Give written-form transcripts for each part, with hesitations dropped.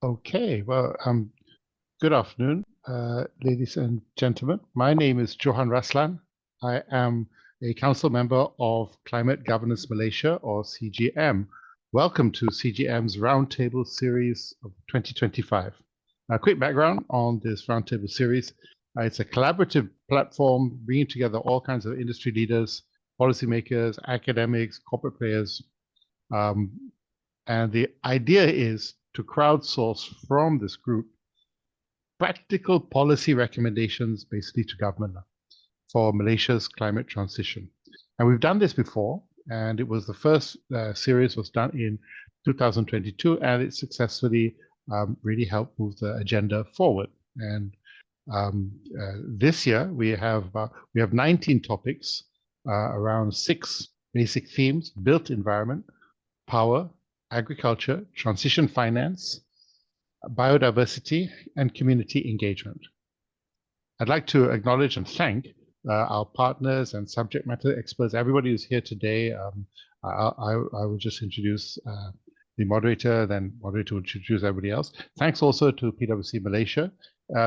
Okay, well, good afternoon, ladies and gentlemen. My name is Johan Raslan. I am a council member of Climate Governance Malaysia, or CGM. Welcome to CGM's Roundtable series of 2025. A quick background on this Roundtable series. It's a collaborative platform bringing together all kinds of industry leaders, policymakers, academics, corporate players, and the idea is to crowdsource from this group practical policy recommendations basically to government for Malaysia's climate transition. And we've done this before, and it was the first series was done in 2022, and it successfully really helped move the agenda forward. And this year we have 19 topics around 6 basic themes: built environment, power, agriculture, transition finance, biodiversity, and community engagement. I'd like to acknowledge and thank our partners and subject matter experts, everybody who's here today. I will just introduce the moderator, then moderator will introduce everybody else. Thanks also to PwC Malaysia,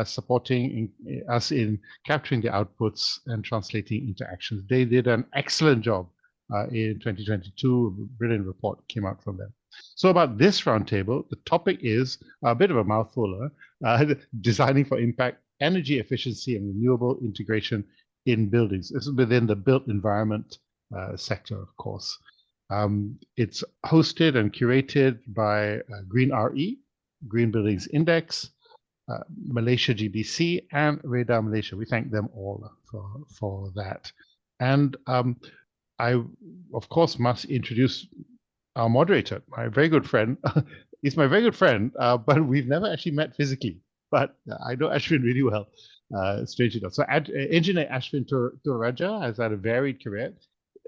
supporting us in capturing the outputs and translating into actions. They did an excellent job in 2022. A brilliant report came out from them. So about this roundtable, the topic is a bit of a mouthful, designing for impact, energy efficiency and renewable integration in buildings. This is within the built environment sector, of course. It's hosted and curated by GreenRE, Green Buildings Index, MalaysiaGBC, and REHDA Malaysia. We thank them all for that. And I, of course, must introduce our moderator, my very good friend. He's my very good friend, but we've never actually met physically. But I know Ashwin really well, strangely enough. So Engineer Ashwin Thurairajah has had a varied career,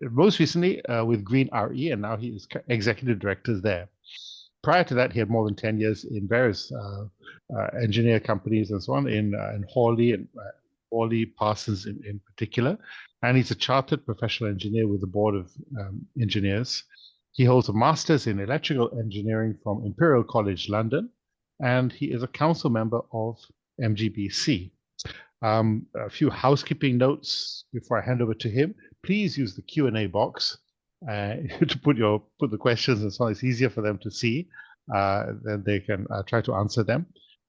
most recently with GreenRE, and now he is executive director there. Prior to that, he had more than 10 years in various engineer companies and so on, in Hawley and Hawley Parsons in particular. And he's a chartered professional engineer with the Board of Engineers. He holds a master's in electrical engineering from Imperial College London, and he is a council member of MGBC. A few housekeeping notes before I hand over to him. Please use the Q&A box to put the questions and so on. It's easier for them to see. Then they can try to answer them.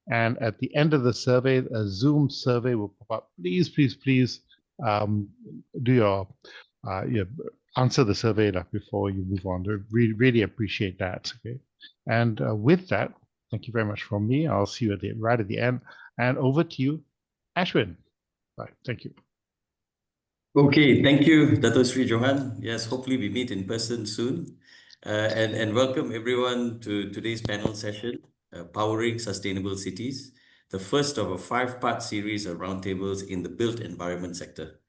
And at the end of the survey, a Zoom survey will pop up. Please do your answer the survey before you move on. We really appreciate that. Okay, and with that, thank you very much from me. I'll see you right at the end. And over to you, Ashwin. Bye. Thank you. Okay, thank you, Dato Sri Johan. Yes, hopefully we meet in person soon. And welcome everyone to today's panel session, Powering Sustainable Cities, the first of a 5-part series of roundtables in the built environment sector.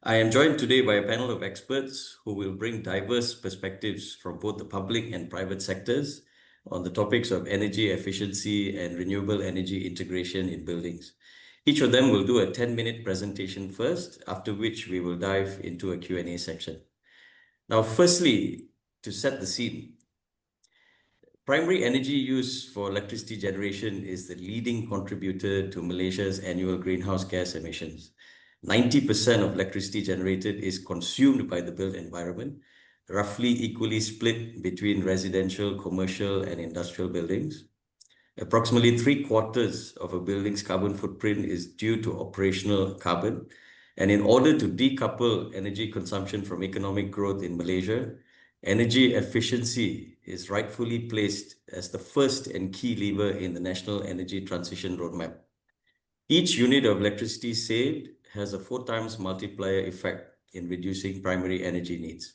I am joined today by a panel of experts who will bring diverse perspectives from both the public and private sectors on the topics of energy efficiency and renewable energy integration in buildings. Each of them will do a 10-minute presentation first, after which we will dive into a Q&A section. Now, firstly, to set the scene, primary energy use for electricity generation is the leading contributor to Malaysia's annual greenhouse gas emissions. 90% of electricity generated is consumed by the built environment, roughly equally split between residential, commercial, and industrial buildings. Approximately 3/4 of a building's carbon footprint is due to operational carbon. And in order to decouple energy consumption from economic growth in Malaysia, energy efficiency is rightfully placed as the first and key lever in the National Energy Transition Roadmap. Each unit of electricity saved has a 4 times multiplier effect in reducing primary energy needs.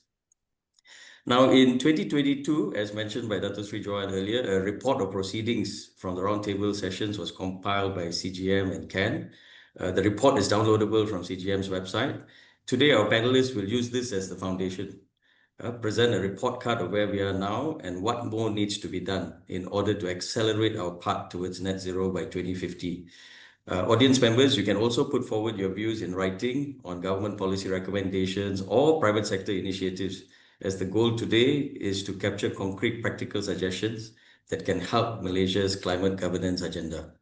Now, in 2022, as mentioned by Dato Sri Johan earlier, a report of proceedings from the roundtable sessions was compiled by CGM and CAN. The report is downloadable from CGM's website. Today, our panelists will use this as the foundation, present a report card of where we are now and what more needs to be done in order to accelerate our path towards net zero by 2050. Audience members, you can also put forward your views in writing on government policy recommendations or private sector initiatives, as the goal today is to capture concrete practical suggestions that can help Malaysia's climate governance agenda.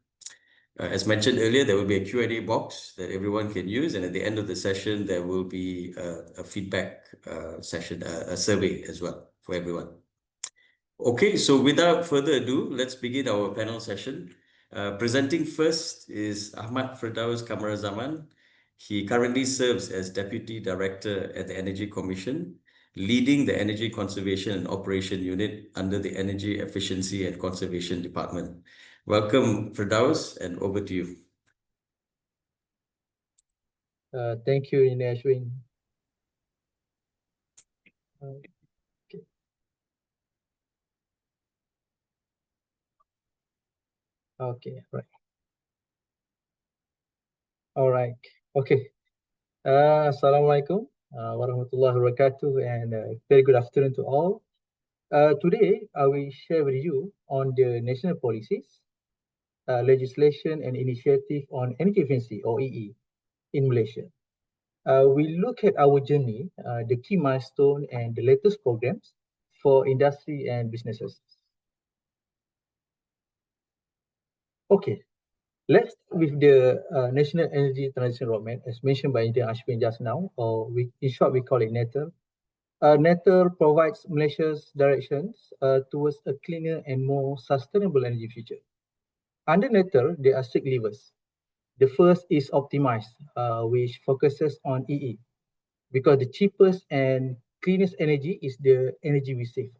As mentioned earlier, there will be a Q&A box that everyone can use, and at the end of the session, there will be a feedback session, a survey as well for everyone. Okay, so without further ado, let's begin our panel session. Presenting first is Ahmad Firdaus Kamarazaman. He currently serves as Deputy Director at the Energy Commission, leading the Energy Conservation and Operation Unit under the Energy Efficiency and Conservation Department. Welcome, Firdaus, and over to you. Thank you, Ashwin. Okay. Okay, right. All right. Okay. Assalamualaikum warahmatullahi wabarakatuh, and very good afternoon to all. Today, I will share with you on the national policies, legislation and initiative on energy efficiency, or EE, in Malaysia. We look at our journey, the key milestone and the latest programs for industry and businesses. Okay, let's start with the National Energy Transition Roadmap, as mentioned by Ashwin just now, or in short, we call it NETR. NETR provides Malaysia's directions towards a cleaner and more sustainable energy future. Under NETR, there are 6 levers. The first is optimize, which focuses on EE, because the cheapest and cleanest energy is the energy we save.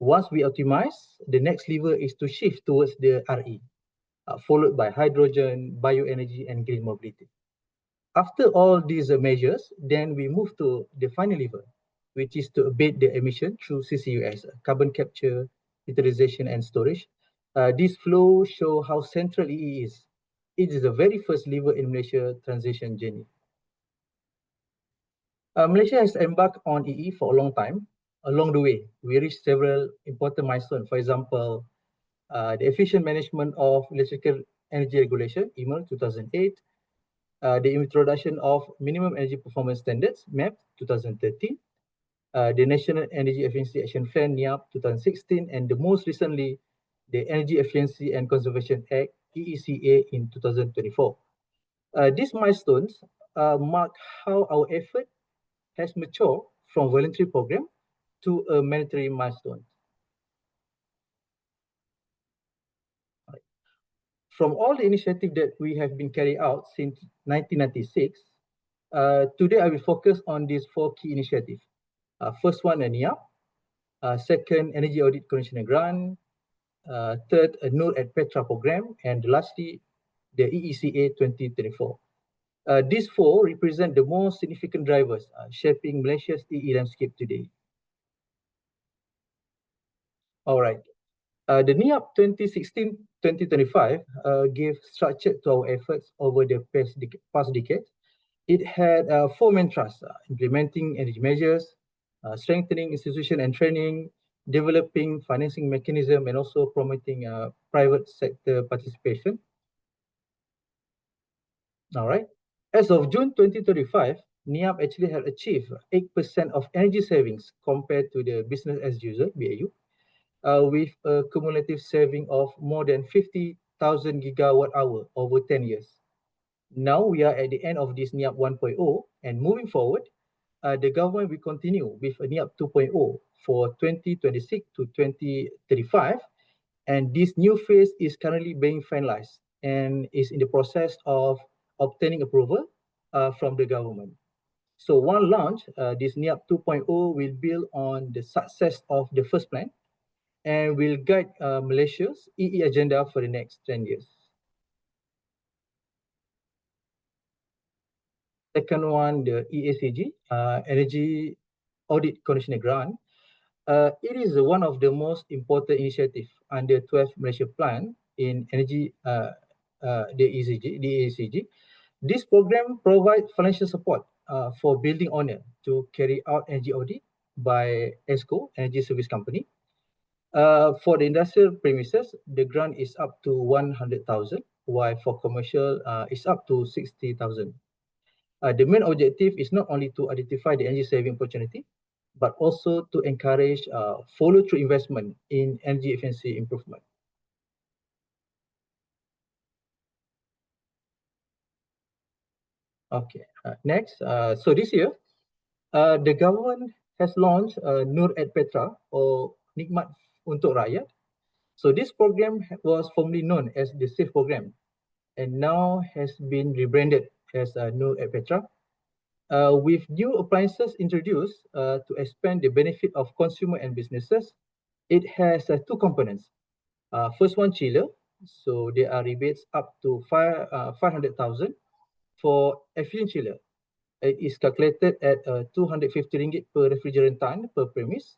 Once we optimize, the next lever is to shift towards the RE, followed by hydrogen, bioenergy, and green mobility. After all these measures, then we move to the final lever, which is to abate the emission through CCUS, carbon capture, utilization, and storage. These flows show how central EE is. It is the very first lever in Malaysia transition journey. Malaysia has embarked on EE for a long time. Along the way, we reached several important milestones. For example, the efficient management of electrical energy regulation, EMER 2008, the introduction of minimum energy performance standards, MEP 2013, the National Energy Efficiency Action Plan, NEAP 2016, and the most recently, the Energy Efficiency and Conservation Act, EECA, in 2024. These milestones mark how our effort has matured from voluntary program to a mandatory milestone. From all the initiatives that we have been carried out since 1996, today I will focus on these 4 key initiatives. First one, a NEAP. Second, Energy Audit Conditional Grant. Third, a Note at Petra program. And lastly, the EECA 2024. These 4 represent the most significant drivers shaping Malaysia's EE landscape today. All right. The NEAP 2016-2025 gave structure to our efforts over the past decade. It had 4 main thrusts: implementing energy measures, strengthening institution and training, developing financing mechanism, and also promoting private sector participation. All right. As of June 2025, NEAP actually had achieved 8% of energy savings compared to the business as usual, BAU, with a cumulative saving of more than 50,000 gigawatt hour over 10 years. Now we are at the end of this NEAP 1.0, and moving forward, the government will continue with a NEAP 2.0 for 2026 to 2035, and this new phase is currently being finalized and is in the process of obtaining approval from the government. So one launch, this NEAP 2.0 will build on the success of the first plan and will guide Malaysia's EE agenda for the next 10 years. Second one, the EACG, Energy Audit Conditional Grant. It is one of the most important initiatives under 12th Malaysia Plan in energy, the EACG. This program provides financial support for building owner to carry out energy audit by ESCO, Energy Service Company. For the industrial premises, the grant is up to 100,000, while for commercial, it's up to 60,000. The main objective is not only to identify the energy saving opportunity, but also to encourage follow-through investment in energy efficiency improvement. Okay, next. So this year, the government has launched Nur at Petra, or Nikmat untuk Rakyat. So this program was formerly known as the SAFE program and now has been rebranded as Nur at Petra. With new appliances introduced to expand the benefit of consumer and businesses, it has two components. First one, Chelliah. So there are rebates up to 500,000 for efficient Chelliah. It is calculated at 250 ringgit per refrigerant ton per premise.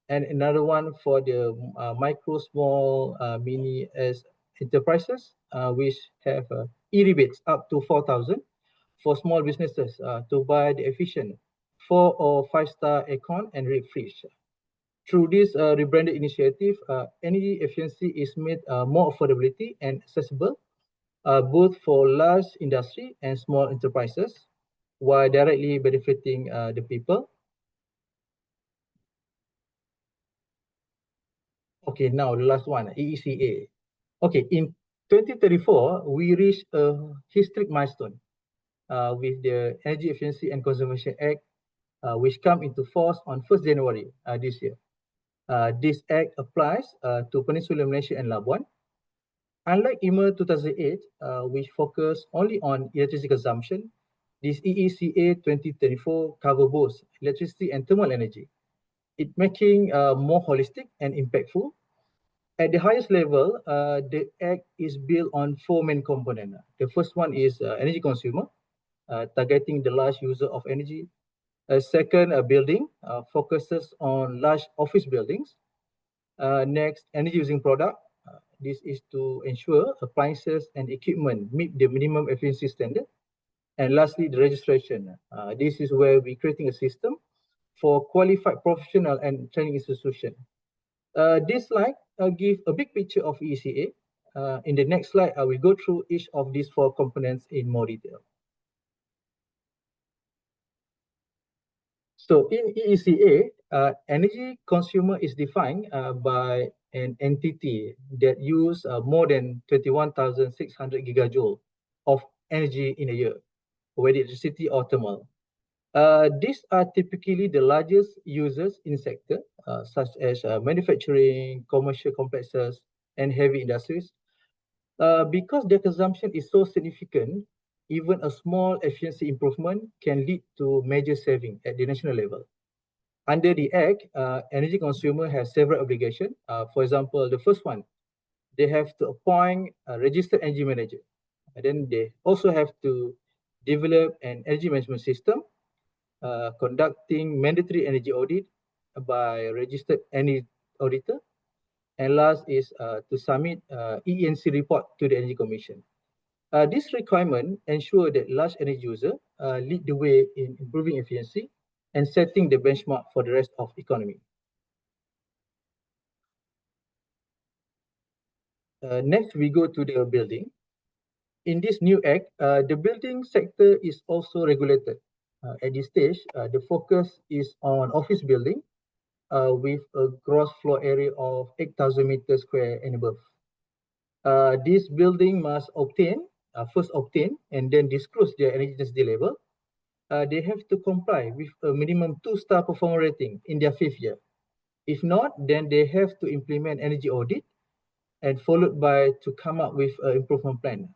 And another one for the micro, small, mini as enterprises, which have e-rebates up to 4,000 for small businesses to buy the efficient 4 or 5-star aircon and fridge. Through this rebranded initiative, energy efficiency is made more affordability and accessible, both for large industry and small enterprises, while directly benefiting the people. Okay, now the last one, EECA. Okay, in 2034, we reached a historic milestone with the Energy Efficiency and Conservation Act, which come into force on 1st January this year. This act applies to Peninsular Malaysia and Labuan. Unlike IMA 2008, which focused only on electricity consumption, this EECA 2034 cover both electricity and thermal energy. It making more holistic and impactful. At the highest level, the act is built on 4 main components. The first one is energy consumer, targeting the large user of energy. Second, building, focuses on large office buildings. Next, energy using product. This is to ensure appliances and equipment meet the minimum efficiency standard. And lastly, the registration. This is where we're creating a system for qualified professional and training institution. This slide give a big picture of EECA. In the next slide, I will go through each of these 4 components in more detail. So in EECA, energy consumer is defined by an entity that use more than 21,600 gigajoule of energy in a year, whether electricity or thermal. These are typically the largest users in sector, such as manufacturing, commercial complexes, and heavy industries. Because their consumption is so significant, even a small efficiency improvement can lead to major saving at the national level. Under the Act, energy consumer has several obligations. For example, the first one, they have to appoint a registered energy manager. And then they also have to develop an energy management system, conducting mandatory energy audit by a registered energy auditor. And last is to submit EENC report to the Energy Commission. This requirement ensure that large energy users lead the way in improving efficiency and setting the benchmark for the rest of the economy. Next, we go to the building. In this new act, the building sector is also regulated. At this stage, the focus is on office building with a gross floor area of 8,000 meters square and above. This building must first obtain and then disclose their energy intensity level. They have to comply with a minimum 2-star performance rating in their 5th year. If not, then they have to implement energy audit and followed by to come up with an improvement plan.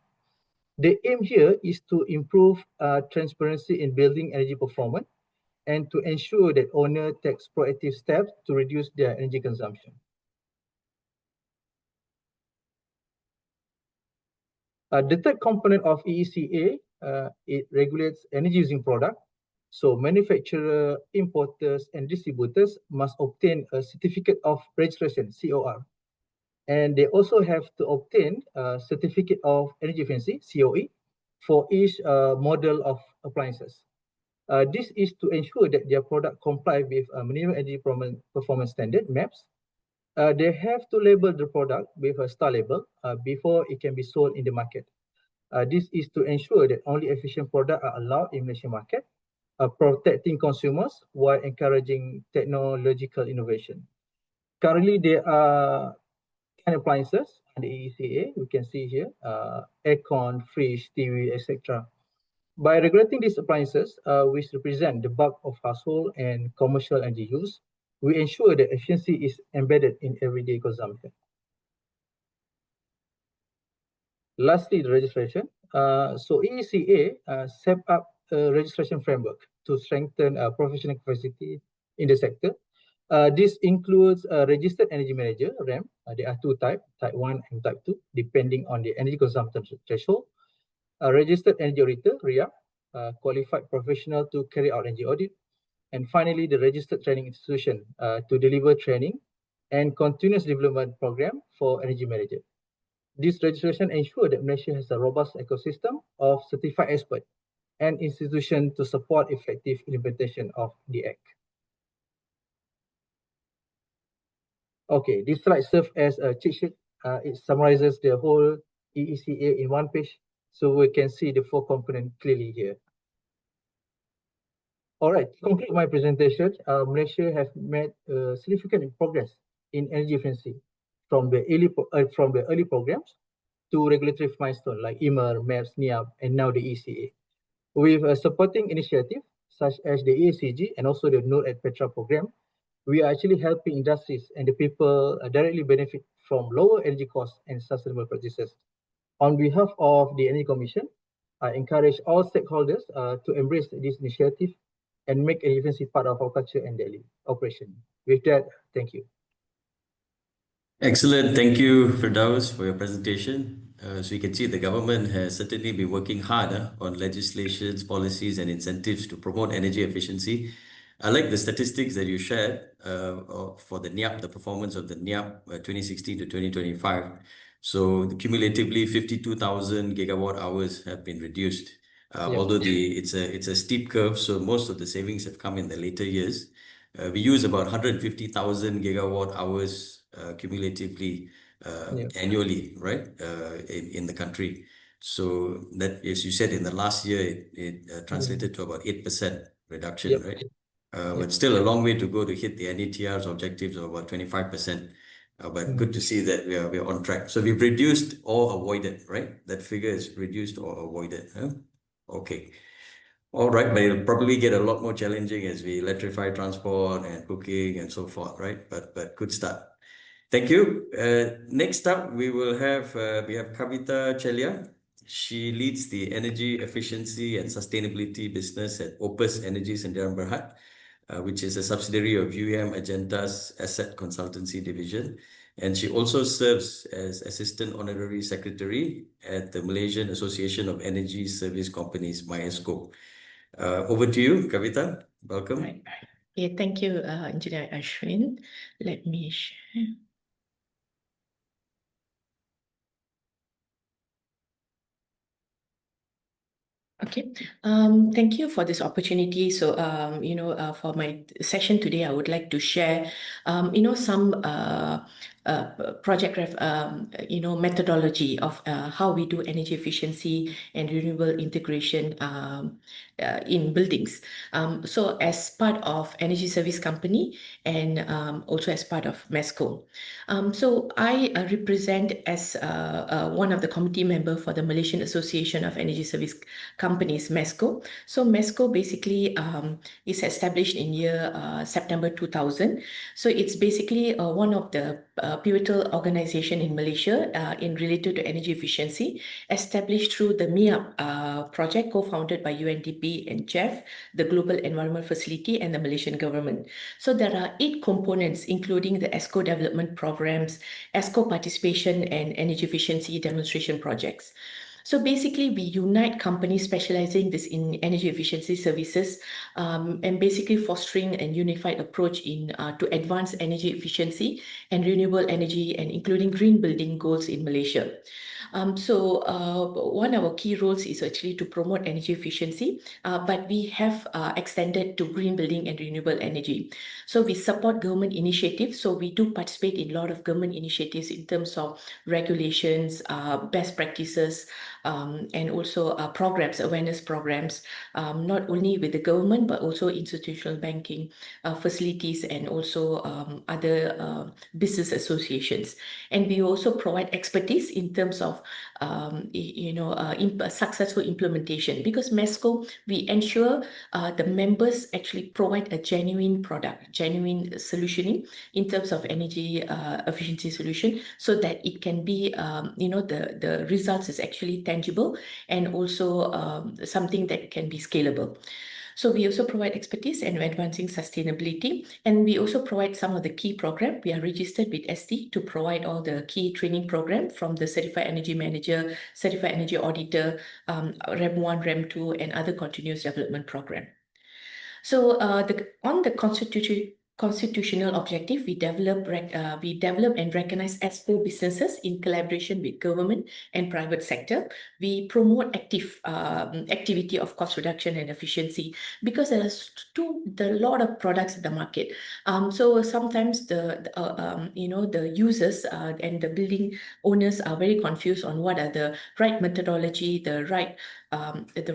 The aim here is to improve transparency in building energy performance and to ensure that owner takes proactive steps to reduce their energy consumption. The third component of EECA, it regulates energy using product. So manufacturer, importers, and distributors must obtain a certificate of registration, COR. And they also have to obtain a certificate of energy efficiency, COE, for each model of appliances. This is to ensure that their product comply with minimum energy performance standard, MAPS. They have to label the product with a star label before it can be sold in the market. This is to ensure that only efficient products are allowed in Malaysian market. protecting consumers while encouraging technological innovation. Currently, there are 10 appliances under EECA. We can see here, aircon, fridge, TV, etc. By regulating these appliances, which represent the bulk of household and commercial energy use, we ensure that efficiency is embedded in everyday consumption. Lastly, the registration. So EECA set up a registration framework to strengthen professional capacity in the sector. This includes a registered energy manager, RAM. There are two types, type 1 and type 2, depending on the energy consumption threshold. A registered energy auditor, REA, qualified professional to carry out energy audit. And finally, the registered training institution to deliver training and continuous development program for energy manager. This registration ensures that Malaysia has a robust ecosystem of certified experts and institutions to support effective implementation of the Act. Okay, this slide serves as a cheat sheet. It summarizes the whole EECA in one page, so we can see the four components clearly here. All right, to conclude my presentation, Malaysia has made significant progress in energy efficiency from the early programs to regulatory milestones like EMER, MAPS, NIAP, and now the ECA. With a supporting initiative such as the EACG and also the Node at Petra program, we are actually helping industries and the people directly benefit from lower energy costs and sustainable practices. On behalf of the Energy Commission, I encourage all stakeholders to embrace this initiative and make energy efficiency part of our culture and daily operation. With that, thank you. Excellent. Thank you, Firdaus, for your presentation. So you can see the government has certainly been working hard on legislations, policies, and incentives to promote energy efficiency. I like the statistics that you shared for the NIAP, the performance of the NIAP 2016 to 2025. So cumulatively, 52,000 gigawatt hours have been reduced. Although it's a steep curve, so most of the savings have come in the later years. We use about 150,000 gigawatt hours cumulatively annually, right, in the country. So that, as you said, in the last year, it translated to about 8% reduction, right? But still a long way to go to hit the NETR's objectives of about 25%. But good to see that we're on track. So we've reduced or avoided, right? That figure is reduced or avoided. Okay. All right, but it'll probably get a lot more challenging as we electrify transport and cooking and so forth, right? But good start. Thank you. Next up, we have Kaveta, Chelliah. She leads the energy efficiency and sustainability business at Opus Energy Sdn Bhd, which is a subsidiary of Agenta's Asset Consultancy Division. And she also serves as Assistant Honorary Secretary at the Malaysian Association of Energy Service Companies, MyESCO. Over to you, Kaveta. Welcome. Right. Yeah, thank you, Engineer Ashwin. Let me share. Okay, thank you for this opportunity. So, for my session today, I would like to share, some project methodology of how we do energy efficiency and renewable integration in buildings. So as part of Energy Service Company and also as part of MESCO. So I represent as one of the committee member for the Malaysian Association of Energy Service Companies, MESCO. So MESCO basically is established in year September 2000. So it's basically one of the pivotal organization in Malaysia in related to energy efficiency, established through the MIAP project, co-founded by UNDP and GEF, the Global Environment Facility, and the Malaysian government. So there are 8 components, including the ESCO development programs, ESCO participation, and energy efficiency demonstration projects. So basically, we unite companies specializing this in energy efficiency services and basically fostering a unified approach in to advance energy efficiency and renewable energy and including green building goals in Malaysia. One of our key roles is actually to promote energy efficiency, but we have extended to green building and renewable energy. So we support government initiatives. So we do participate in a lot of government initiatives in terms of regulations, best practices, and also programs, awareness programs, not only with the government, but also institutional banking facilities and also other business associations. And we also provide expertise in terms of successful implementation, because MESCO, we ensure the members actually provide a genuine product, genuine solutioning in terms of energy efficiency solution, so that it can be, the results is actually tangible and also something that can be scalable. So we also provide expertise in advancing sustainability, and we also provide some of the key programs. We are registered with ST to provide all the key training program from the Certified Energy Manager, Certified Energy Auditor, REM 1, REM 2, and other continuous development program. So on the constitutional objective, we develop and recognize ESCO businesses in collaboration with government and private sector. We promote activity of cost reduction and efficiency, because there's a lot of products in the market. So sometimes the users and the building owners are very confused on what are the right methodology, the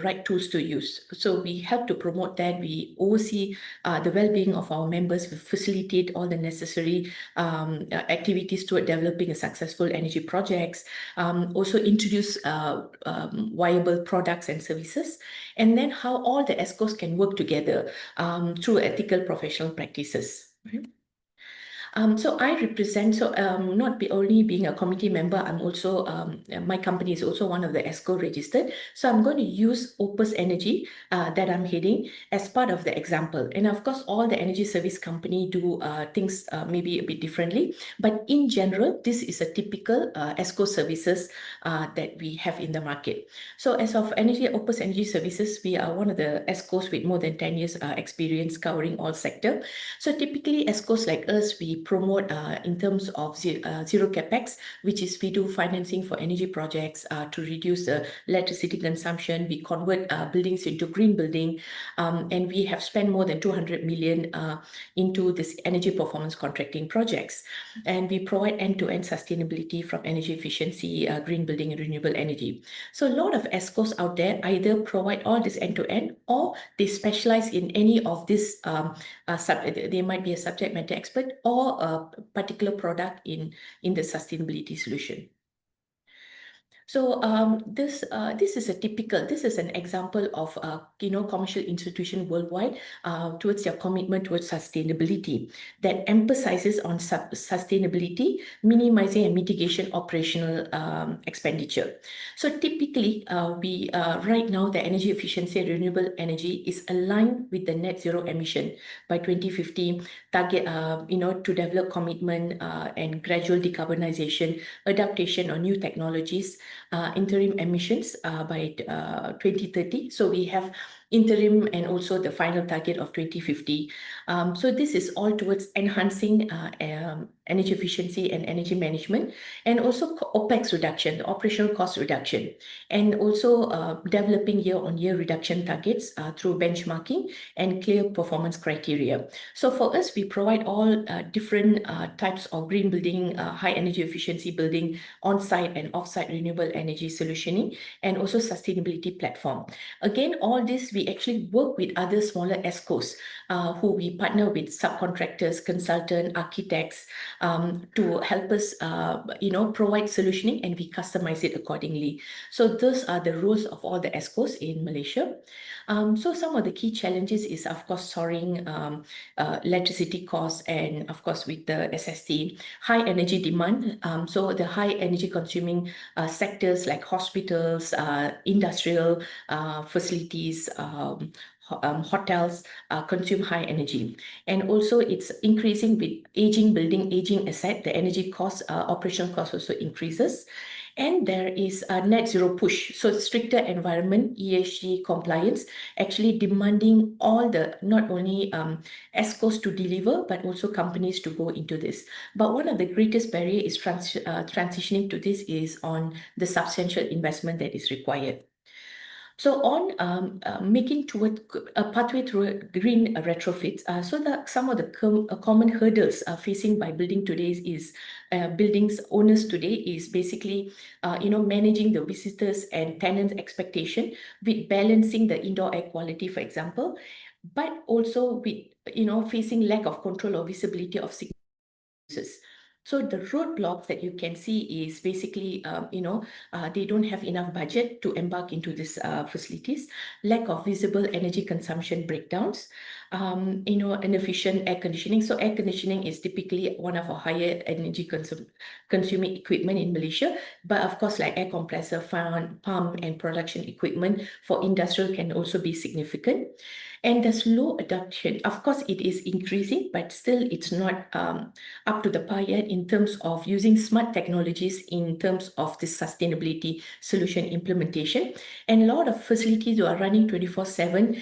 right tools to use. So we help to promote that. We oversee the well-being of our members. We facilitate all the necessary activities toward developing a successful energy projects, also introduce viable products and services, and then how all the ESCOs can work together through ethical professional practices. So I represent, not only being a committee member, I'm also, my company is also one of the ESCO registered. So I'm going to use Opus Energy that I'm heading as part of the example. And of course, all the energy service company do things maybe a bit differently. But in general, this is a typical ESCO services that we have in the market. So as of Opus Energy Services, we are one of the ESCOs with more than 10 years experience covering all sector. So typically ESCOs like us, we promote in terms of zero capex, which is we do financing for energy projects to reduce the electricity consumption. We convert buildings into green building, and we have spent more than 200 million into this energy performance contracting projects. And we provide end-to-end sustainability from energy efficiency, green building, and renewable energy. So a lot of ESCOs out there either provide all this end-to-end, or they specialize in any of this. They might be a subject matter expert or a particular product in the sustainability solution. So this is an example of commercial institution worldwide towards their commitment towards sustainability that emphasizes on sustainability, minimizing and mitigation operational expenditure. So typically, we right now the energy efficiency and renewable energy is aligned with the net zero emission by 2050 target. To develop commitment and gradual decarbonization, adaptation on new technologies. Interim emissions by 2030. So we have interim and also the final target of 2050. So this is all towards enhancing energy efficiency and energy management, and also OPEX reduction, operational cost reduction, and also developing year-on-year reduction targets through benchmarking and clear performance criteria. So for us, we provide all different types of green building, high energy efficiency building, on-site and off-site renewable energy solutioning, and also sustainability platform. Again, all this we actually work with other smaller ESCOs who we partner with, subcontractors, consultants, architects, to help us, provide solutioning, and we customize it accordingly. So those are the roles of all the ESCOs in Malaysia. So some of the key challenges is, of course, soaring electricity costs, and of course with the SST, high energy demand. So the high energy consuming sectors like hospitals, industrial facilities, hotels consume high energy, and also it's increasing with aging building, aging asset. The energy cost, operational cost also increases, and there is a net zero push. So stricter environment, ESG compliance, actually demanding all the not only ESCOs to deliver, but also companies to go into this. But one of the greatest barrier is transitioning to this is on the substantial investment that is required. So on making toward a pathway toward green retrofits, some of the common hurdles facing by building today is buildings owners today is basically managing the visitors and tenants expectation with balancing the indoor air quality, for example, but also with facing lack of control or visibility of signals. So the roadblocks that you can see is basically, they don't have enough budget to embark into these facilities, lack of visible energy consumption breakdowns, inefficient air conditioning. So air conditioning is typically one of our higher energy consuming equipment in Malaysia, but of course, like air compressor, fan, pump, and production equipment for industrial can also be significant. And the slow adoption, of course, it is increasing, but still it's not up to the par yet in terms of using smart technologies in terms of the sustainability solution implementation. And a lot of facilities who are running 24/7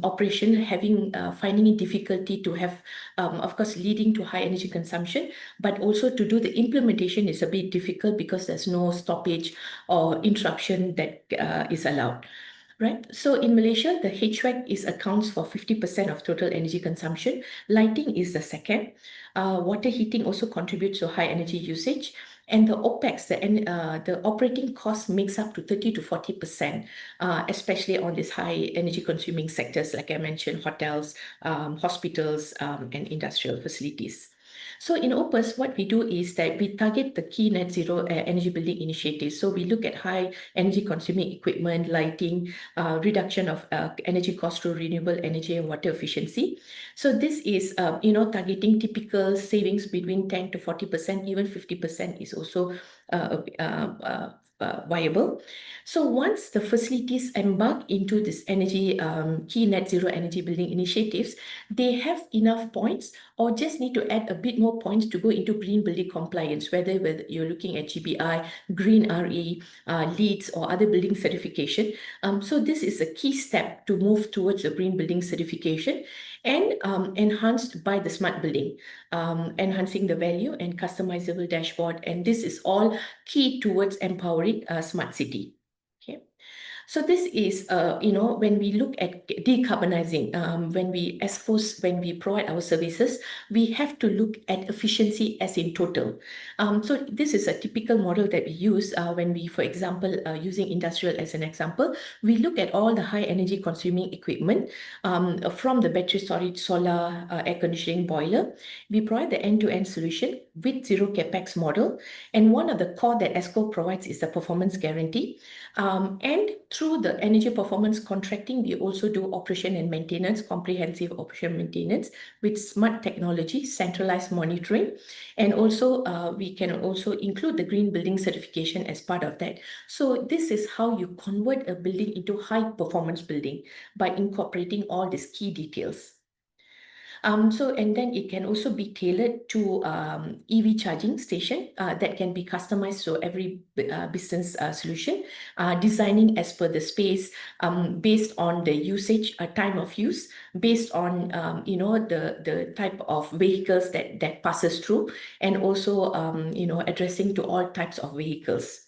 operation, finding it difficulty to have, of course, leading to high energy consumption, but also to do the implementation is a bit difficult because there's no stoppage or interruption that is allowed. Right. So in Malaysia, the HVAC accounts for 50% of total energy consumption. Lighting is the second. Water heating also contributes to high energy usage. And the OPEX, the operating cost makes up to 30 to 40%, especially on these high energy consuming sectors, like I mentioned, hotels, hospitals, and industrial facilities. So in Opus, what we do is that we target the key net zero energy building initiatives. So we look at high energy consuming equipment, lighting, reduction of energy cost through renewable energy and water efficiency. So this is, targeting typical savings between 10 to 40%, even 50% is also viable. So once the facilities embark into this energy key net zero energy building initiatives, they have enough points or just need to add a bit more points to go into green building compliance, whether you're looking at GBI, GreenRE, LEEDs or other building certification. So this is a key step to move towards the green building certification and enhanced by the smart building, enhancing the value and customizable dashboard. And this is all key towards empowering a smart city. Okay. So this is, when we look at decarbonizing, when we provide our services, we have to look at efficiency as in total. So this is a typical model that we use when we, for example, using industrial as an example, we look at all the high energy consuming equipment from the battery storage, solar, air conditioning, boiler. We provide the end-to-end solution with zero capex model. And one of the core that ESCO provides is the performance guarantee. And through the energy performance contracting, we also do operation and maintenance, comprehensive operation maintenance with smart technology, centralized monitoring. And also we can also include the green building certification as part of that. So this is how you convert a building into high performance building by incorporating all these key details. And then it can also be tailored to EV charging station that can be customized to every business solution, designing as per the space, based on the usage, time of use, based on the type of vehicles that passes through, and also addressing to all types of vehicles.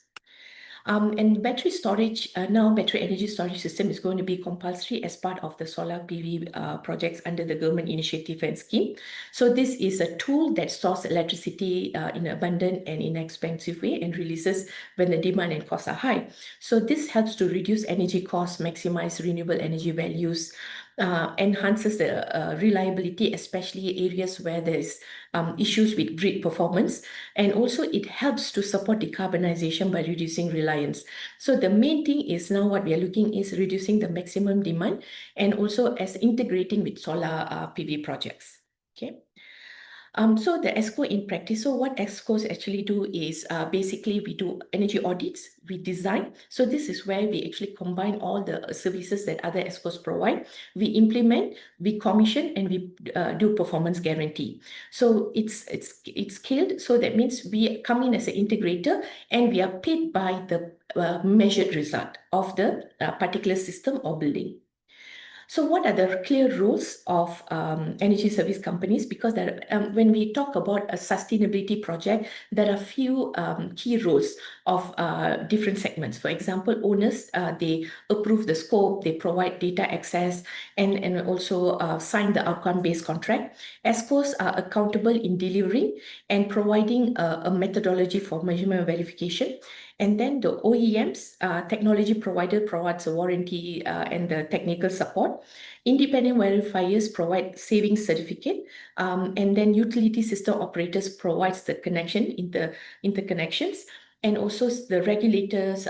And battery storage, now battery energy storage system is going to be compulsory as part of the solar PV projects under the government initiative and scheme. So this is a tool that stores electricity in an abundant and inexpensive way and releases when the demand and costs are high. So this helps to reduce energy costs, maximize renewable energy values, enhances the reliability, especially areas where there's issues with grid performance. And also it helps to support decarbonization by reducing reliance. So the main thing is now what we are looking is reducing the maximum demand and also as integrating with solar PV projects. Okay. So the ESCO in practice, so what ESCOs actually do is basically we do energy audits, we design. So this is where we actually combine all the services that other ESCOs provide. We implement, we commission, and we do performance guarantee. So it's scaled. So that means we come in as an integrator and we are paid by the measured result of the particular system or building. So what are the clear roles of energy service companies? Because when we talk about a sustainability project, there are few key roles of different segments. For example, owners, they approve the scope, they provide data access, and also sign the outcome-based contract. ESCOs are accountable in delivering and providing a methodology for measurement verification. And then the OEMs, technology provider, provides a warranty and the technical support. Independent verifiers provide savings certificate, and then utility system operators provides the connection, interconnections, and also the regulators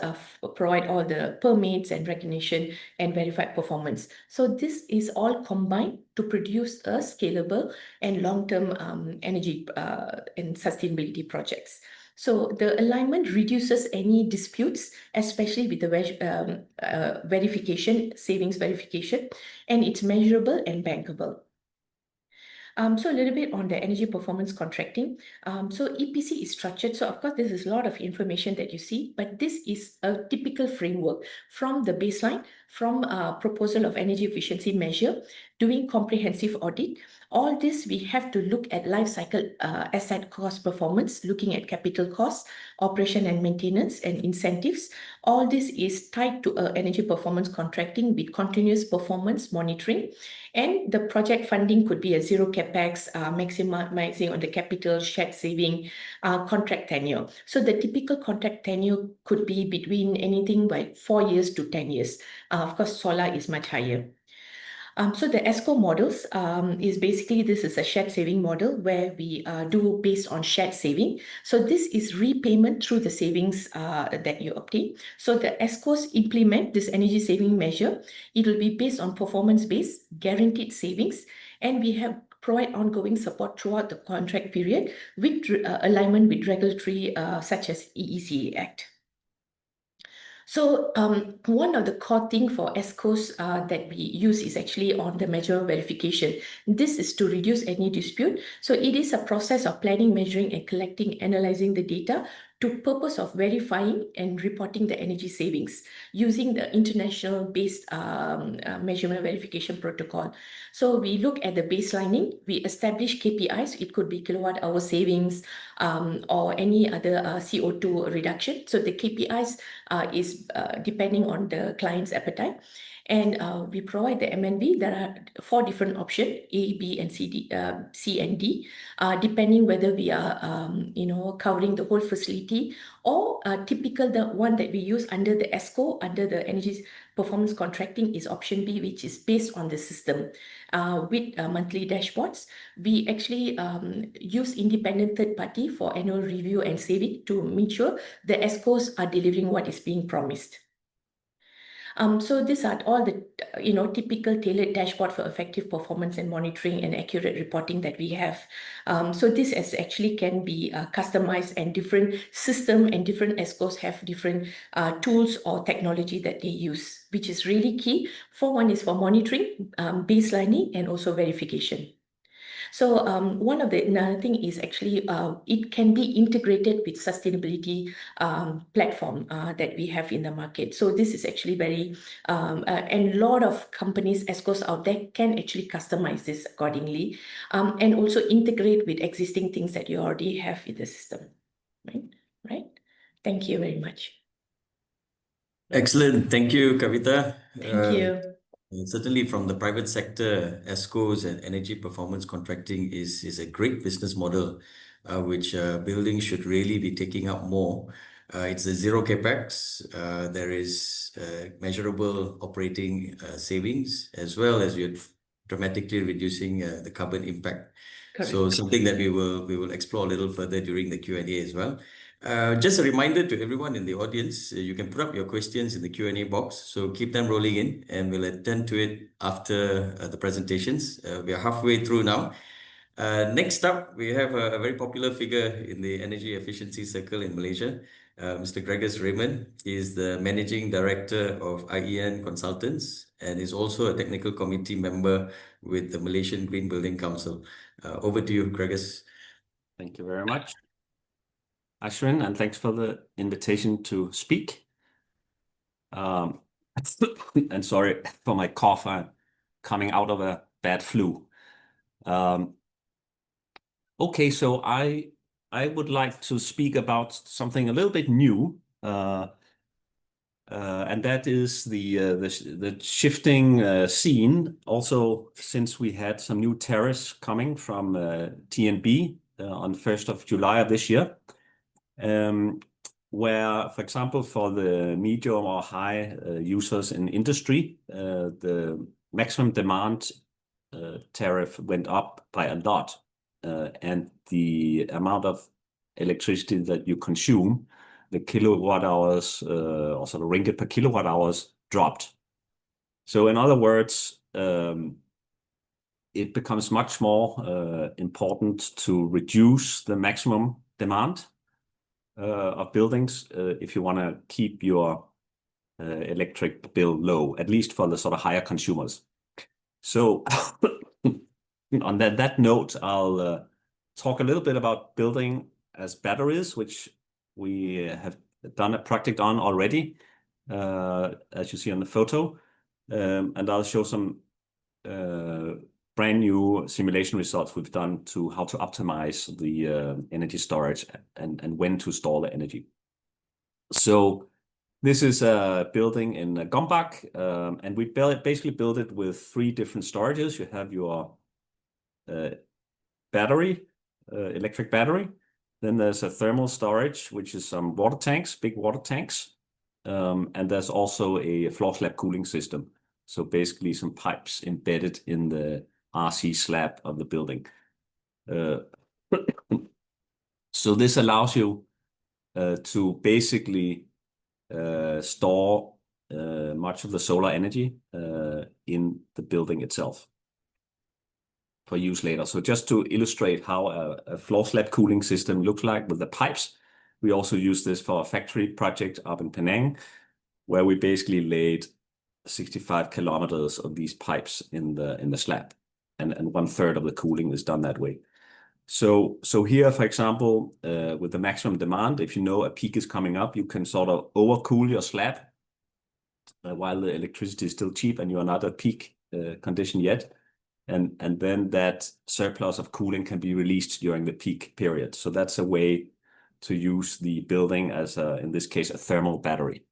provide all the permits and recognition and verified performance. So this is all combined to produce a scalable and long-term energy and sustainability projects. So the alignment reduces any disputes, especially with the verification, savings verification, and it's measurable and bankable. So a little bit on the energy performance contracting. So EPC is structured. So of course, this is a lot of information that you see, but this is a typical framework from the baseline, from proposal of energy efficiency measure, doing comprehensive audit. All this, we have to look at life cycle asset cost performance, looking at capital costs, operation and maintenance, and incentives. All this is tied to energy performance contracting with continuous performance monitoring. And the project funding could be a zero capex, maximizing on the capital, shared saving, contract tenure. So the typical contract tenure could be between anything by 4 years to 10 years. Of course, solar is much higher. So the ESCO models is basically, this is a shared saving model where we do based on shared saving. So this is repayment through the savings that you obtain. So the ESCOs implement this energy saving measure. It will be based on performance-based guaranteed savings, and we have provide ongoing support throughout the contract period with alignment with regulatory such as EECA Act. So one of the core things for ESCOs that we use is actually on the measure verification. This is to reduce any dispute. So it is a process of planning, measuring, and collecting, analyzing the data to purpose of verifying and reporting the energy savings using the international based measurement verification protocol. So we look at the baselining, we establish KPIs, it could be kilowatt hour savings or any other CO2 reduction. So the KPIs is depending on the client's appetite. And we provide the MNV. There are 4 different options, A, B, and C, and D, depending whether we are, covering the whole facility or typical, the one that we use under the ESCO, under the energy performance contracting is option B, which is based on the system with monthly dashboards. We actually use independent third party for annual review and saving to make sure the ESCOs are delivering what is being promised. So these are all the typical tailored dashboard for effective performance and monitoring and accurate reporting that we have. So this is actually can be customized, and different system and different ESCOs have different tools or technology that they use, which is really key. For one is for monitoring, baselining, and also verification. So another thing is actually it can be integrated with sustainability platform that we have in the market. So this is actually very, and a lot of companies, ESCOs out there can actually customize this accordingly and also integrate with existing things that you already have in the system, right? Thank you very much. Excellent. Thank you, Kaveta. Thank you. Certainly from the private sector, ESCOs and energy performance contracting is a great business model, which buildings should really be taking up more. It's a zero capex. There is measurable operating savings, as well as you're dramatically reducing the carbon impact. Correct. So something that we will explore a little further during the Q&A as well. Just a reminder to everyone in the audience, you can put up your questions in the Q&A box. So keep them rolling in and we'll attend to it after the presentations. We are halfway through now. Next up, we have a very popular figure in the energy efficiency circle in Malaysia. Mr. Reimann is the Managing Director of IEN Consultants and is also a technical committee member with the Malaysian Green Building Council. Over to you, Gregus. Thank you very much, Ashwin, and thanks for the invitation to speak. And sorry for my cough. coming out of a bad flu. Okay, so I would like to speak about something a little bit new, and that is the shifting scene. Also, since we had some new tariffs coming from TNB on 1st of July of this year, where, for example, for the medium or high users in industry, the maximum demand tariff went up by a lot, and the amount of electricity that you consume, the kilowatt hours or sort of ringgit per kilowatt hours, dropped. So in other words, it becomes much more important to reduce the maximum demand of buildings if you want to keep your electric bill low, at least for the sort of higher consumers. So on that note, I'll talk a little bit about building as batteries, which we have done a project on already, as you see on the photo. And I'll show some brand new simulation results we've done to how to optimize the energy storage and when to store the energy. So this is a building in Gombak, and we basically built it with 3 different storages. You have your battery, electric battery. Then there's a thermal storage, which is some water tanks, big water tanks. And there's also a floor slab cooling system. So basically some pipes embedded in the RC slab of the building. So this allows you to basically store much of the solar energy in the building itself for use later. So just to illustrate how a floor slab cooling system looks like with the pipes, we also use this for a factory project up in Penang, where we basically laid 65 kilometers of these pipes in the slab, and 1/3 of the cooling is done that way. So here, for example, with the maximum demand, if you know a peak is coming up, you can sort of overcool your slab while the electricity is still cheap and you're not at peak condition yet. And then that surplus of cooling can be released during the peak period. So that's a way to use the building as, in this case, a thermal battery.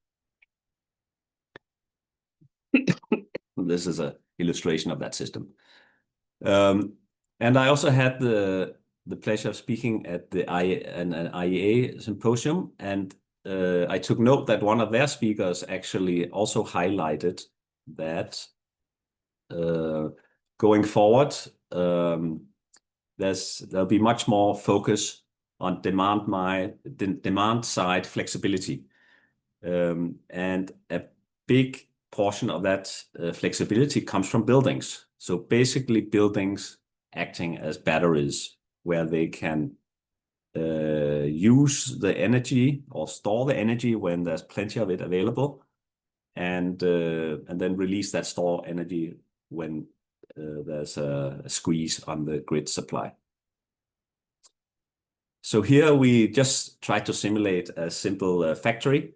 This is an illustration of that system. And I also had the pleasure of speaking at the IEA symposium, and I took note that one of their speakers actually also highlighted that going forward, there'll be much more focus on demand side flexibility, and a big portion of that flexibility comes from buildings. So basically, buildings acting as batteries, where they can use the energy or store the energy when there's plenty of it available, and then release that stored energy when there's a squeeze on the grid supply. So here we just try to simulate a simple factory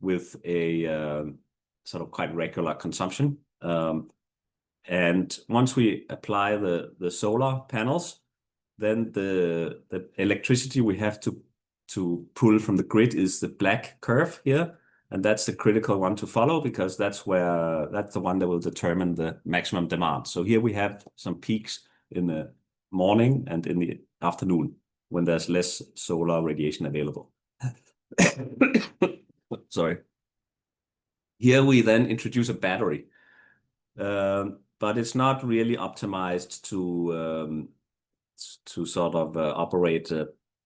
with a sort of quite regular consumption. And once we apply the solar panels, then the electricity we have to pull from the grid is the black curve here. And that's the critical one to follow, because that's the one that will determine the maximum demand. So here we have some peaks in the morning and in the afternoon when there's less solar radiation available. Sorry. Here we then introduce a battery, but it's not really optimized to sort of operate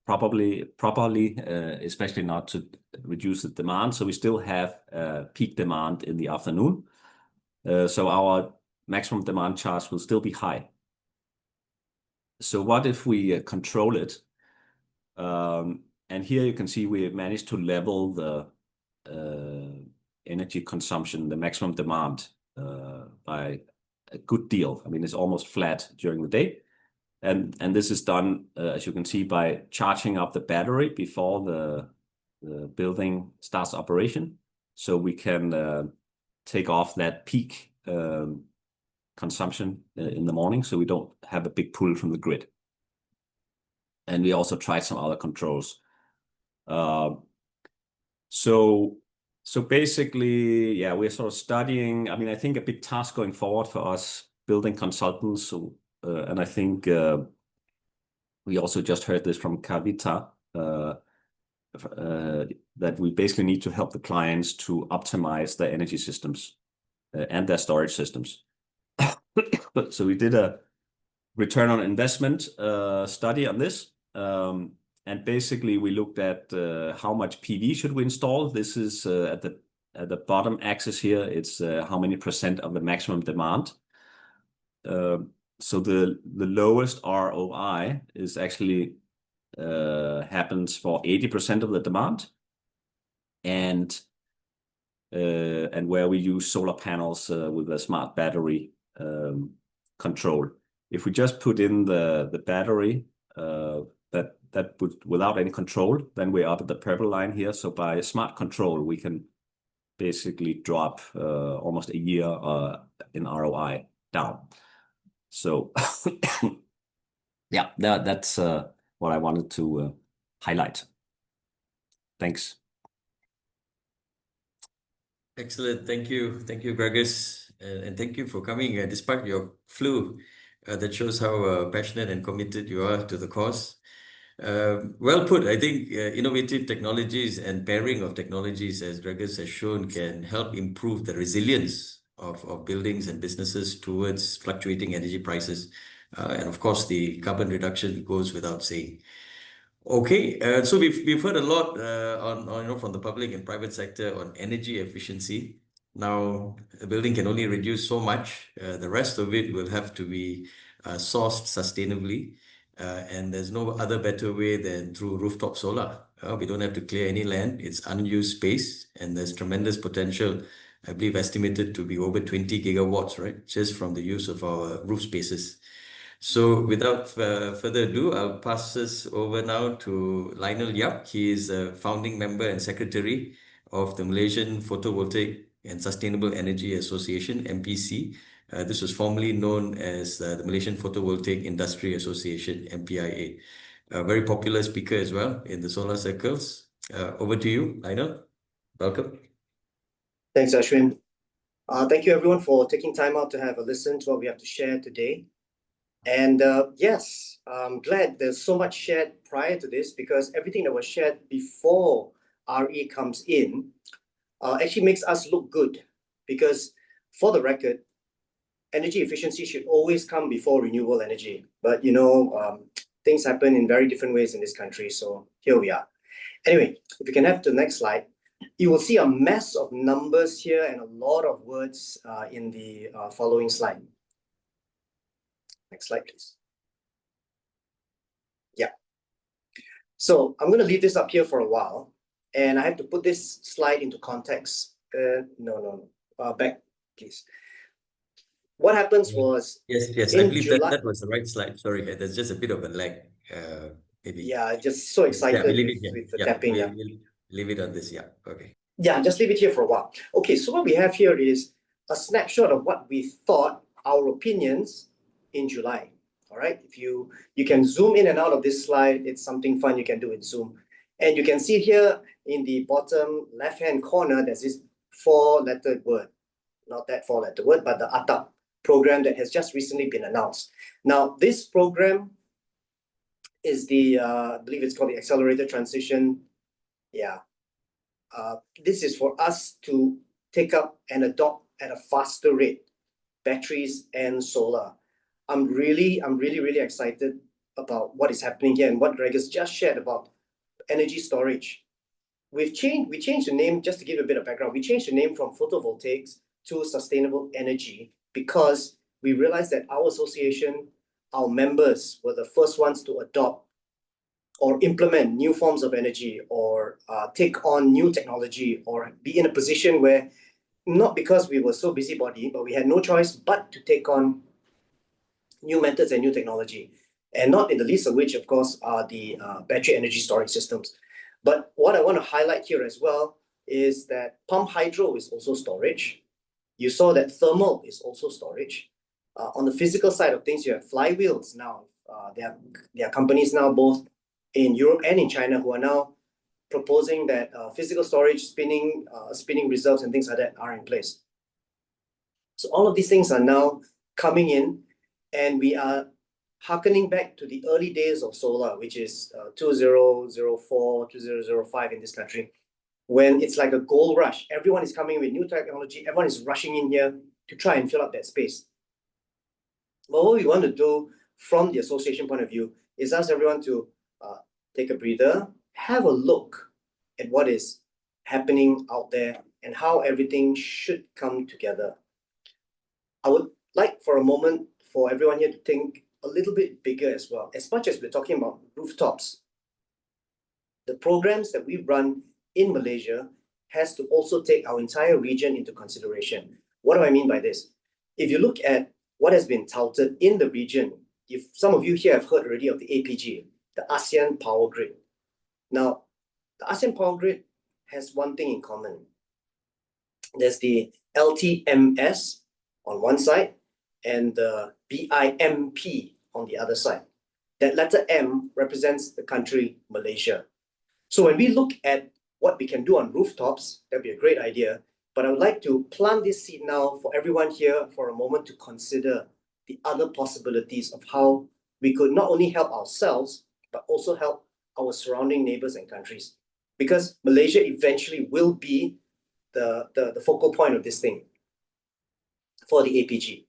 properly, especially not to reduce the demand. So we still have peak demand in the afternoon. So our maximum demand charge will still be high. So what if we control it? And here you can see we have managed to level the energy consumption, the maximum demand, by a good deal. I mean, it's almost flat during the day. And this is done, as you can see, by charging up the battery before the building starts operation. So we can take off that peak consumption in the morning, so we don't have a big pull from the grid. And we also tried some other controls. So basically, yeah, we're sort of studying. I mean, I think a big task going forward for us building consultants. So, and I think we also just heard this from Kaveta, that we basically need to help the clients to optimize their energy systems and their storage systems. So we did a return on investment study on this. And basically, we looked at how much PV should we install. This is at the bottom axis here. It's how many % of the maximum demand. So the lowest ROI is actually happens for 80% of the demand, and where we use solar panels with a smart battery control. If we just put in the battery that would, without any control, then we're up at the purple line here. So by a smart control, we can basically drop almost a year in ROI down. So yeah, that's what I wanted to highlight. Thanks. Excellent. Thank you, Gregis, and thank you for coming despite your flu. That shows how passionate and committed you are to the cause. Well put. I think innovative technologies and pairing of technologies, as Gregis has shown, can help improve the resilience of buildings and businesses towards fluctuating energy prices. And of course, the carbon reduction goes without saying. Okay, so we've heard a lot on from the public and private sector on energy efficiency. Now, a building can only reduce so much. The rest of it will have to be sourced sustainably. And there's no other better way than through rooftop solar. We don't have to clear any land. It's unused space, and there's tremendous potential, I believe estimated to be over 20 gigawatts, right? Just from the use of our roof spaces. So without further ado, I'll pass this over now to Lionel Yap. He is a founding member and secretary of the Malaysian Photovoltaic and Sustainable Energy Association, MPC. This was formerly known as the Malaysian Photovoltaic Industry Association, MPIA. A very popular speaker as well in the solar circles. Over to you, Lionel. Welcome. Thanks, Ashwin. Thank you, everyone, for taking time out to have a listen to what we have to share today. And yes, I'm glad there's so much shared prior to this, because everything that was shared before RE comes in actually makes us look good. Because for the record, energy efficiency should always come before renewable energy. But you know, things happen in very different ways in this country. So here we are. Anyway, if you can have the next slide, you will see a mess of numbers here and a lot of words in the following slide. Next slide, please. Yeah. So I'm going to leave this up here for a while, and I have to put this slide into context. Back, please. What happens was... Yes, I believe that was the right slide. Sorry, there's just a bit of a lag. Maybe. Yeah, just so excited with the tapping. We'll leave it on this, yeah. Okay. Yeah, just leave it here for a while. Okay, so what we have here is a snapshot of what we thought, our opinions, in July. All right, if you can zoom in and out of this slide, it's something fun you can do in Zoom. And you can see here in the bottom left-hand corner, there's this 4-lettered word. Not that 4-letter word, but the ATAP program that has just recently been announced. Now, this program is the, I believe it's called the Accelerated Transition. Yeah. This is for us to take up and adopt at a faster rate, batteries and solar. I'm really excited about what is happening here and what Greg has just shared about energy storage. We changed the name, just to give a bit of background, we changed the name from photovoltaics to sustainable energy because we realized that our association, our members were the first ones to adopt or implement new forms of energy or take on new technology or be in a position where, not because we were so busybody, but we had no choice but to take on new methods and new technology, and not in the least of which, of course, are the battery energy storage systems. But what I want to highlight here as well is that pump hydro is also storage. You saw that thermal is also storage. On the physical side of things, you have flywheels now. There are companies now both in Europe and in China who are now proposing that physical storage, spinning reserves and things like that are in place. So all of these things are now coming in, and we are harkening back to the early days of solar, which is 2004, 2005 in this country, when it's like a gold rush. Everyone is coming with new technology. Everyone is rushing in here to try and fill up that space. But what we want to do from the association point of view is ask everyone to take a breather, have a look at what is happening out there and how everything should come together. I would like for a moment for everyone here to think a little bit bigger as well. As much as we're talking about rooftops, the programs that we run in Malaysia has to also take our entire region into consideration. What do I mean by this? If you look at what has been touted in the region, if some of you here have heard already of the APG, the ASEAN Power Grid. Now, the ASEAN Power Grid has one thing in common. There's the LTMS on one side and the BIMP on the other side. That letter M represents the country Malaysia. So when we look at what we can do on rooftops, that'd be a great idea. But I would like to plant this seed now for everyone here for a moment to consider the other possibilities of how we could not only help ourselves, but also help our surrounding neighbors and countries. Because Malaysia eventually will be the focal point of this thing for the APG.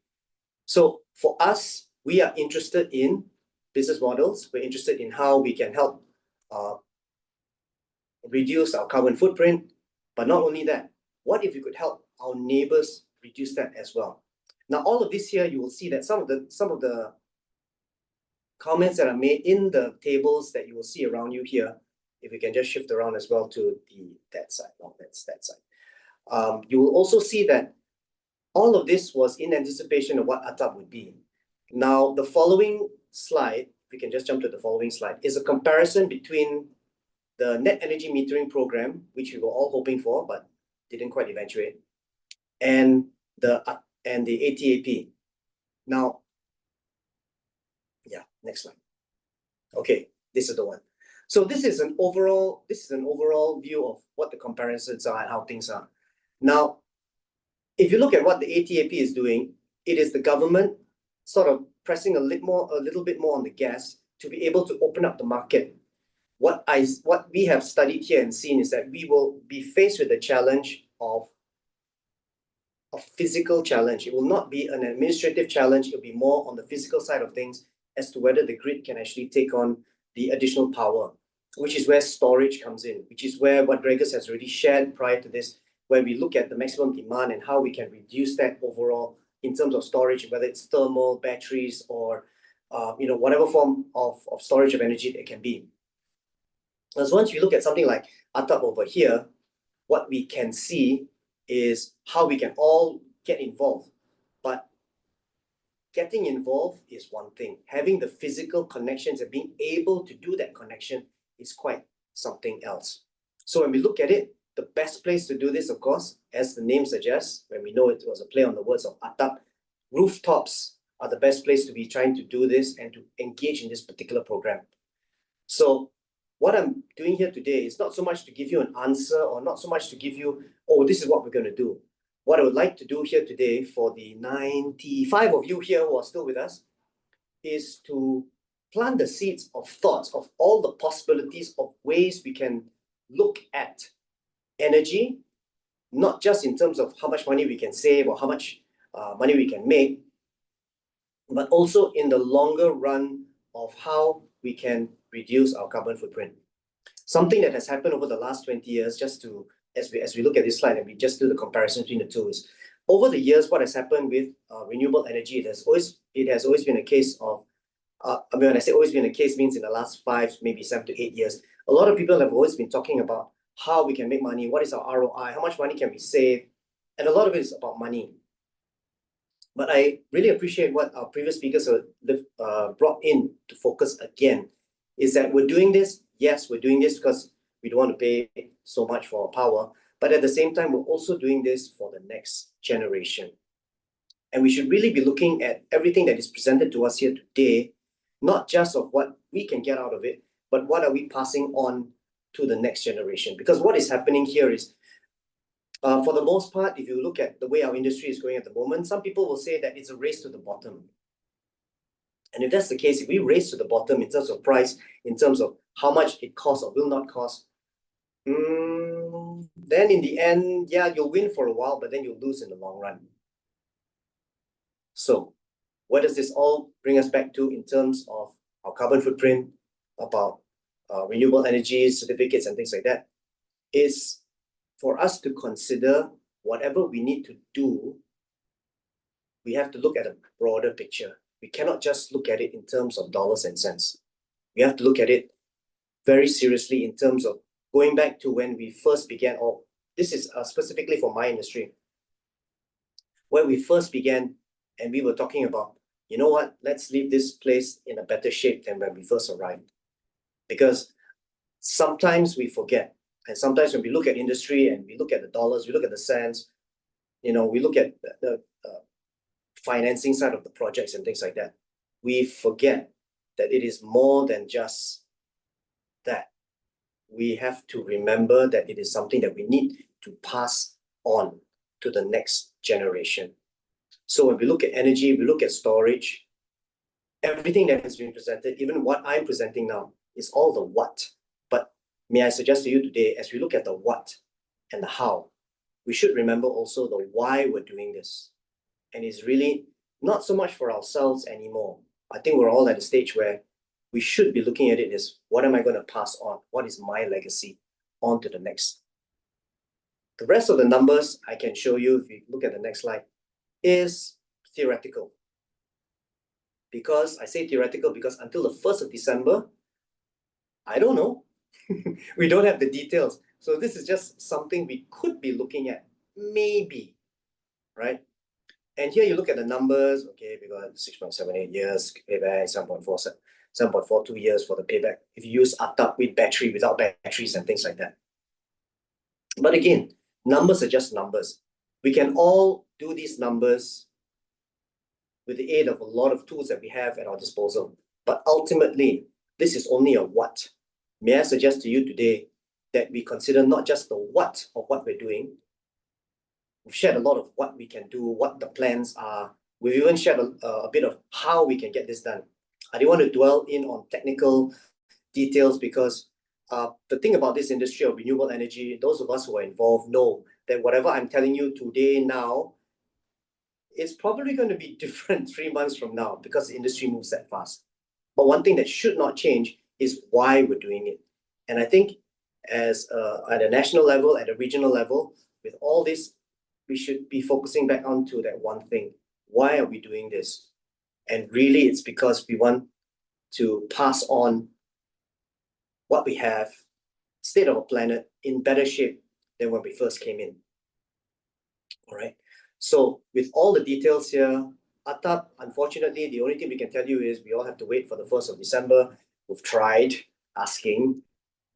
So for us, we are interested in business models. We're interested in how we can help reduce our carbon footprint. But not only that, what if we could help our neighbors reduce that as well? Now, all of this here, you will see that some of the comments that are made in the tables that you will see around you here, if we can just shift around as well to that side. No, that's that side. You will also see that all of this was in anticipation of what ATAP would be. Now, the following slide, if we can just jump to the following slide, is a comparison between the net energy metering program, which we were all hoping for, but didn't quite eventuate, and the ATAP. Now, yeah, next slide. Okay, this is the one. So this is an overall view of what the comparisons are and how things are. Now, if you look at what the ATAP is doing, it is the government sort of pressing a little bit more on the gas to be able to open up the market. What we have studied here and seen is that we will be faced with the challenge of a physical challenge. It will not be an administrative challenge. It will be more on the physical side of things as to whether the grid can actually take on the additional power, which is where storage comes in, which is where what Gregors has already shared prior to this, where we look at the maximum demand and how we can reduce that overall in terms of storage, whether it's thermal, batteries, or whatever form of storage of energy it can be. As once we look at something like ATAP over here, what we can see is how we can all get involved. But getting involved is one thing. Having the physical connections and being able to do that connection is quite something else. So when we look at it, the best place to do this, of course, as the name suggests, when we know it was a play on the words of ATAP, rooftops are the best place to be trying to do this and to engage in this particular program. So what I'm doing here today is not so much to give you an answer or not so much to give you, oh, this is what we're going to do. What I would like to do here today for the 95 of you here who are still with us is to plant the seeds of thoughts of all the possibilities of ways we can look at energy, not just in terms of how much money we can save or how much money we can make, but also in the longer run of how we can reduce our carbon footprint. Something that has happened over the last 20 years, just to, as we look at this slide and we just do the comparison between the two, is over the years, what has happened with renewable energy, it has always been a case of, when I say always been a case, means in the last 5, maybe 7 to 8 years, a lot of people have always been talking about how we can make money, what is our ROI, how much money can we save, and a lot of it is about money. But I really appreciate what our previous speakers brought in to focus again, is that we're doing this, yes, we're doing this because we don't want to pay so much for our power, but at the same time, we're also doing this for the next generation. And we should really be looking at everything that is presented to us here today, not just of what we can get out of it, but what are we passing on to the next generation? Because what is happening here is, for the most part, if you look at the way our industry is going at the moment, some people will say that it's a race to the bottom. And if that's the case, if we race to the bottom in terms of price, in terms of how much it costs or will not cost, then in the end, yeah, you'll win for a while, but then you'll lose in the long run. So what does this all bring us back to in terms of our carbon footprint, about renewable energy certificates and things like that? Is for us to consider whatever we need to do, we have to look at a broader picture. We cannot just look at it in terms of dollars and cents. We have to look at it very seriously in terms of going back to when we first began, or this is specifically for my industry, where we first began and we were talking about, you know what, let's leave this place in a better shape than when we first arrived. Because sometimes we forget, and sometimes when we look at industry and we look at the dollars, we look at the cents, we look at the financing side of the projects and things like that, we forget that it is more than just that. We have to remember that it is something that we need to pass on to the next generation. So when we look at energy, we look at storage, everything that has been presented, even what I'm presenting now, is all the what. But may I suggest to you today, as we look at the what and the how, we should remember also the why we're doing this. And it's really not so much for ourselves anymore. I think we're all at a stage where we should be looking at it as, what am I going to pass on? What is my legacy on to the next? The rest of the numbers I can show you, if you look at the next slide, is theoretical. Because I say theoretical because until the 1st of December, I don't know. We don't have the details. So this is just something we could be looking at, maybe, right? And here you look at the numbers, okay, we got 6.78 years payback, 7.42 years for the payback. If you use ATAP with battery, without batteries and things like that. But again, numbers are just numbers. We can all do these numbers with the aid of a lot of tools that we have at our disposal. But ultimately, this is only a what. May I suggest to you today that we consider not just the what of what we're doing. We've shared a lot of what we can do, what the plans are. We've even shared a bit of how we can get this done. I don't want to dwell in on technical details because the thing about this industry of renewable energy, those of us who are involved know that whatever I'm telling you today now, it's probably going to be different 3 months from now because the industry moves that fast. But one thing that should not change is why we're doing it. And I think as at a national level, at a regional level, with all this, we should be focusing back onto that one thing. Why are we doing this? And really, it's because we want to pass on what we have, state of our planet, in better shape than when we first came in. All right. So with all the details here, ATAP, unfortunately, the only thing we can tell you is we all have to wait for the 1st of December. We've tried asking,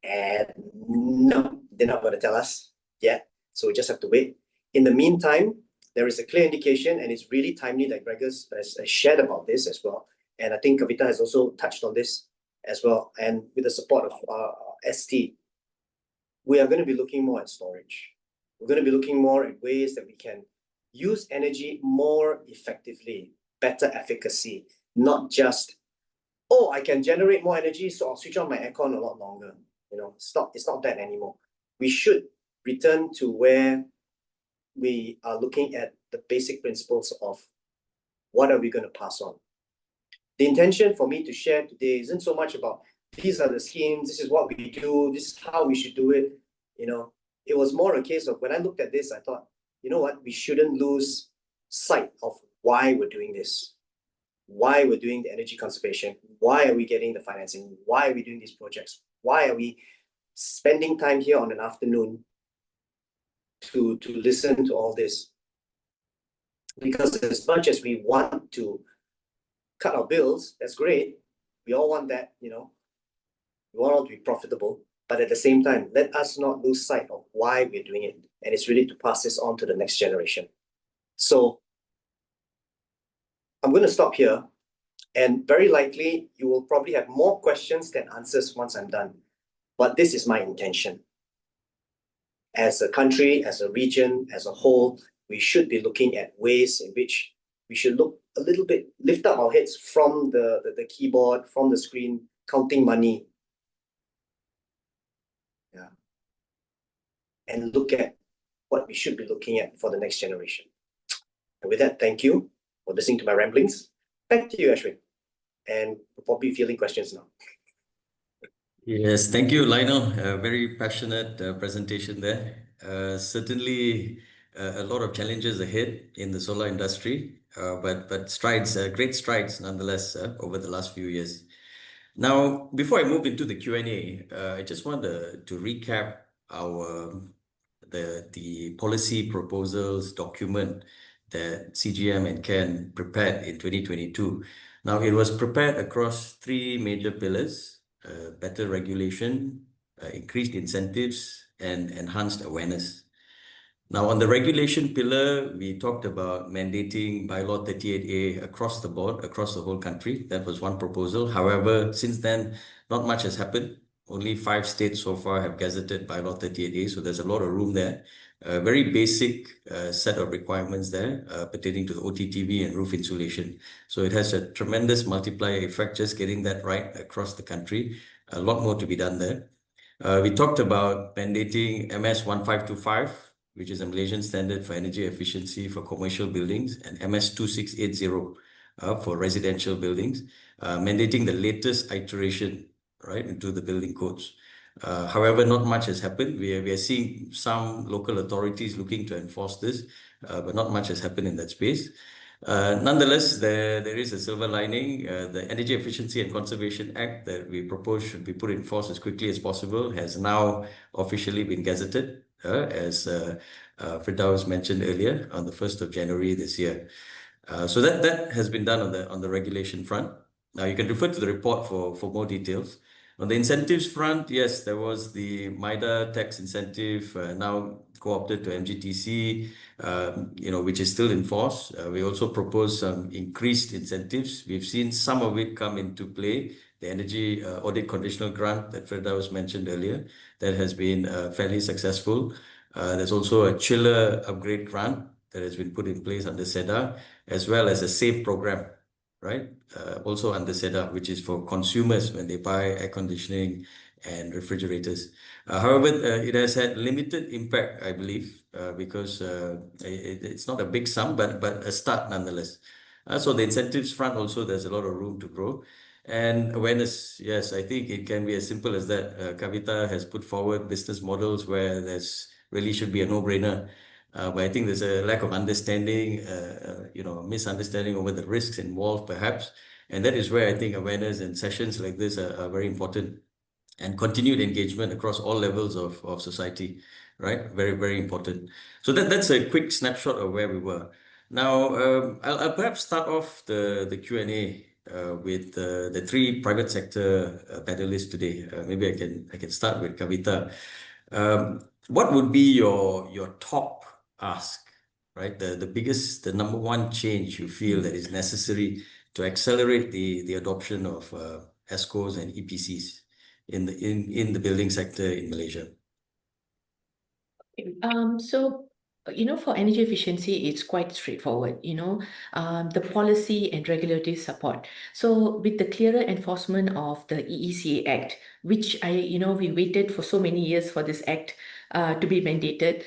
and no, they're not going to tell us yet. So we just have to wait. In the meantime, there is a clear indication, and it's really timely that Gregors has shared about this as well. And I think Kaveta has also touched on this as well. And with the support of ST, we are going to be looking more at storage. We're going to be looking more at ways that we can use energy more effectively, better efficacy, not just, oh, I can generate more energy, so I'll switch on my aircon a lot longer. It's not that anymore. We should return to where we are looking at the basic principles of what are we going to pass on. The intention for me to share today isn't so much about these are the schemes, this is what we do, this is how we should do it. It was more a case of when I looked at this, I thought, you know what, we shouldn't lose sight of why we're doing this, why we're doing the energy conservation, why are we getting the financing, why are we doing these projects, why are we spending time here on an afternoon to listen to all this. Because as much as we want to cut our bills, that's great. We all want that, we all want to be profitable. But at the same time, let us not lose sight of why we're doing it. And it's really to pass this on to the next generation. So I'm going to stop here. And very likely, you will probably have more questions than answers once I'm done. But this is my intention. As a country, as a region, as a whole, we should be looking at ways in which we should look a little bit, lift up our heads from the keyboard, from the screen, counting money. Yeah. And look at what we should be looking at for the next generation. And with that, thank you for listening to my ramblings. Back to you, Ashwin. And we're probably fielding questions now. Yes, thank you, Lionel. Very passionate presentation there. Certainly a lot of challenges ahead in the solar industry, but strides, great strides nonetheless over the last few years. Now, before I move into the Q&A, I just want to recap the policy proposals document that CGM and Ken prepared in 2022. Now, it was prepared across three major pillars: better regulation, increased incentives, and enhanced awareness. Now, on the regulation pillar, we talked about mandating bylaw 38A across the board, across the whole country. That was one proposal. However, since then, not much has happened. Only 5 states so far have gazetted bylaw 38A, so there's a lot of room there. A very basic set of requirements there pertaining to the OTTV and roof insulation. So it has a tremendous multiplier effect just getting that right across the country. A lot more to be done there. We talked about mandating MS 1525, which is a Malaysian standard for energy efficiency for commercial buildings, and MS 2680 for residential buildings, mandating the latest iteration, right, into the building codes. However, not much has happened. We are seeing some local authorities looking to enforce this, but not much has happened in that space. Nonetheless, there is a silver lining. The Energy Efficiency and Conservation Act that we propose should be put in force as quickly as possible has now officially been gazetted, as Firdaus mentioned earlier, on the 1st of January this year. So that has been done on the regulation front. Now you can refer to the report for more details. On the incentives front, yes, there was the MIDA tax incentive now co-opted to MGTC, which is still in force. We also proposed some increased incentives. We've seen some of it come into play. The energy audit conditional grant that Firdaus mentioned earlier, that has been fairly successful. There's also a chiller upgrade grant that has been put in place under SEDA, as well as a SAVE program, right? Also under SEDA, which is for consumers when they buy air conditioning and refrigerators. However, it has had limited impact, I believe, because it's not a big sum, but a start nonetheless. So the incentives front also, there's a lot of room to grow. And awareness, yes, I think it can be as simple as that. Kaveta has put forward business models where there's really should be a no-brainer. But I think there's a lack of understanding, misunderstanding over the risks involved, perhaps. And that is where I think awareness and sessions like this are very important. And continued engagement across all levels of society, right? Very, very important. So that's a quick snapshot of where we were. Now, I'll perhaps start off the Q&A with the three private sector panelists today. Maybe I can start with Kaveta. What would be your top ask, right? The number one change you feel that is necessary to accelerate the adoption of ESCOs and EPCs in the building sector in Malaysia? For energy efficiency, it's quite straightforward, the policy and regulatory support. So with the clearer enforcement of the EECA Act, which we waited for so many years for this act to be mandated.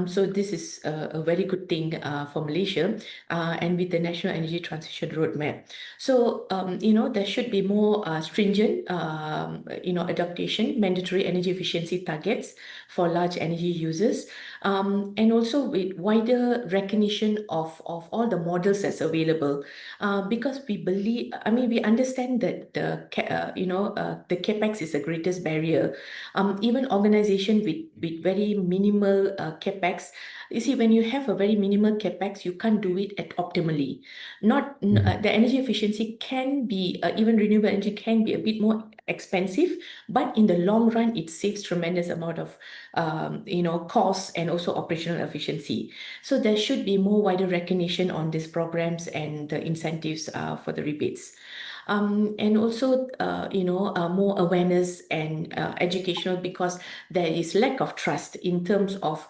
So this is a very good thing for Malaysia, and with the National Energy Transition Roadmap. So, there should be more stringent, adaptation, mandatory energy efficiency targets for large energy users, and also with wider recognition of all the models that's available, because we understand that the capex is the greatest barrier. Even organization with very minimal capex. You see, when you have a very minimal capex, you can't do it optimally. The energy efficiency can be, even renewable energy can be a bit more expensive, but in the long run, it saves tremendous amount of costs and also operational efficiency. So there should be more wider recognition on these programs and the incentives for the rebates. And also, more awareness and educational, because there is lack of trust in terms of,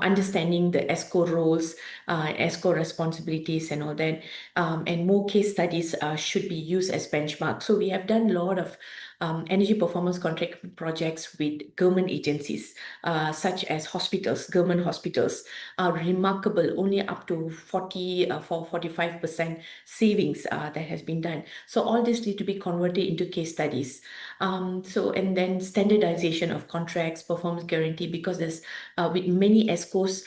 understanding the ESCO roles, ESCO responsibilities and all that. And more case studies should be used as benchmark. So we have done a lot of energy performance contract projects with government agencies, such as hospitals. Government hospitals are remarkable, only up to 45% savings that has been done. So all this need to be converted into case studies. And then standardization of contracts, performance guarantee, because there's with many ESCOs,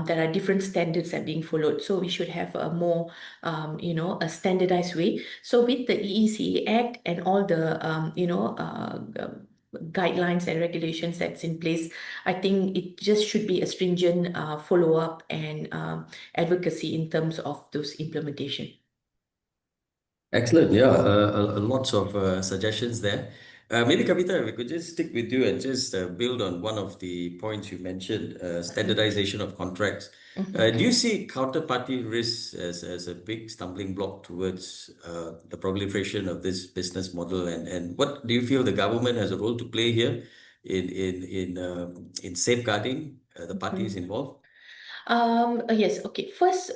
there are different standards that are being followed. So we should have a more, a standardized way. So with the EECA Act and all the, guidelines and regulations that's in place, I think it just should be a stringent follow-up and advocacy in terms of those implementation. Excellent. Yeah, lots of suggestions there. Maybe Kaveta, we could just stick with you and just build on one of the points you mentioned, standardization of contracts. Do you see counterparty risks as a big stumbling block towards the proliferation of this business model? And what do you feel the government has a role to play here in safeguarding the parties involved? Yes, okay. First,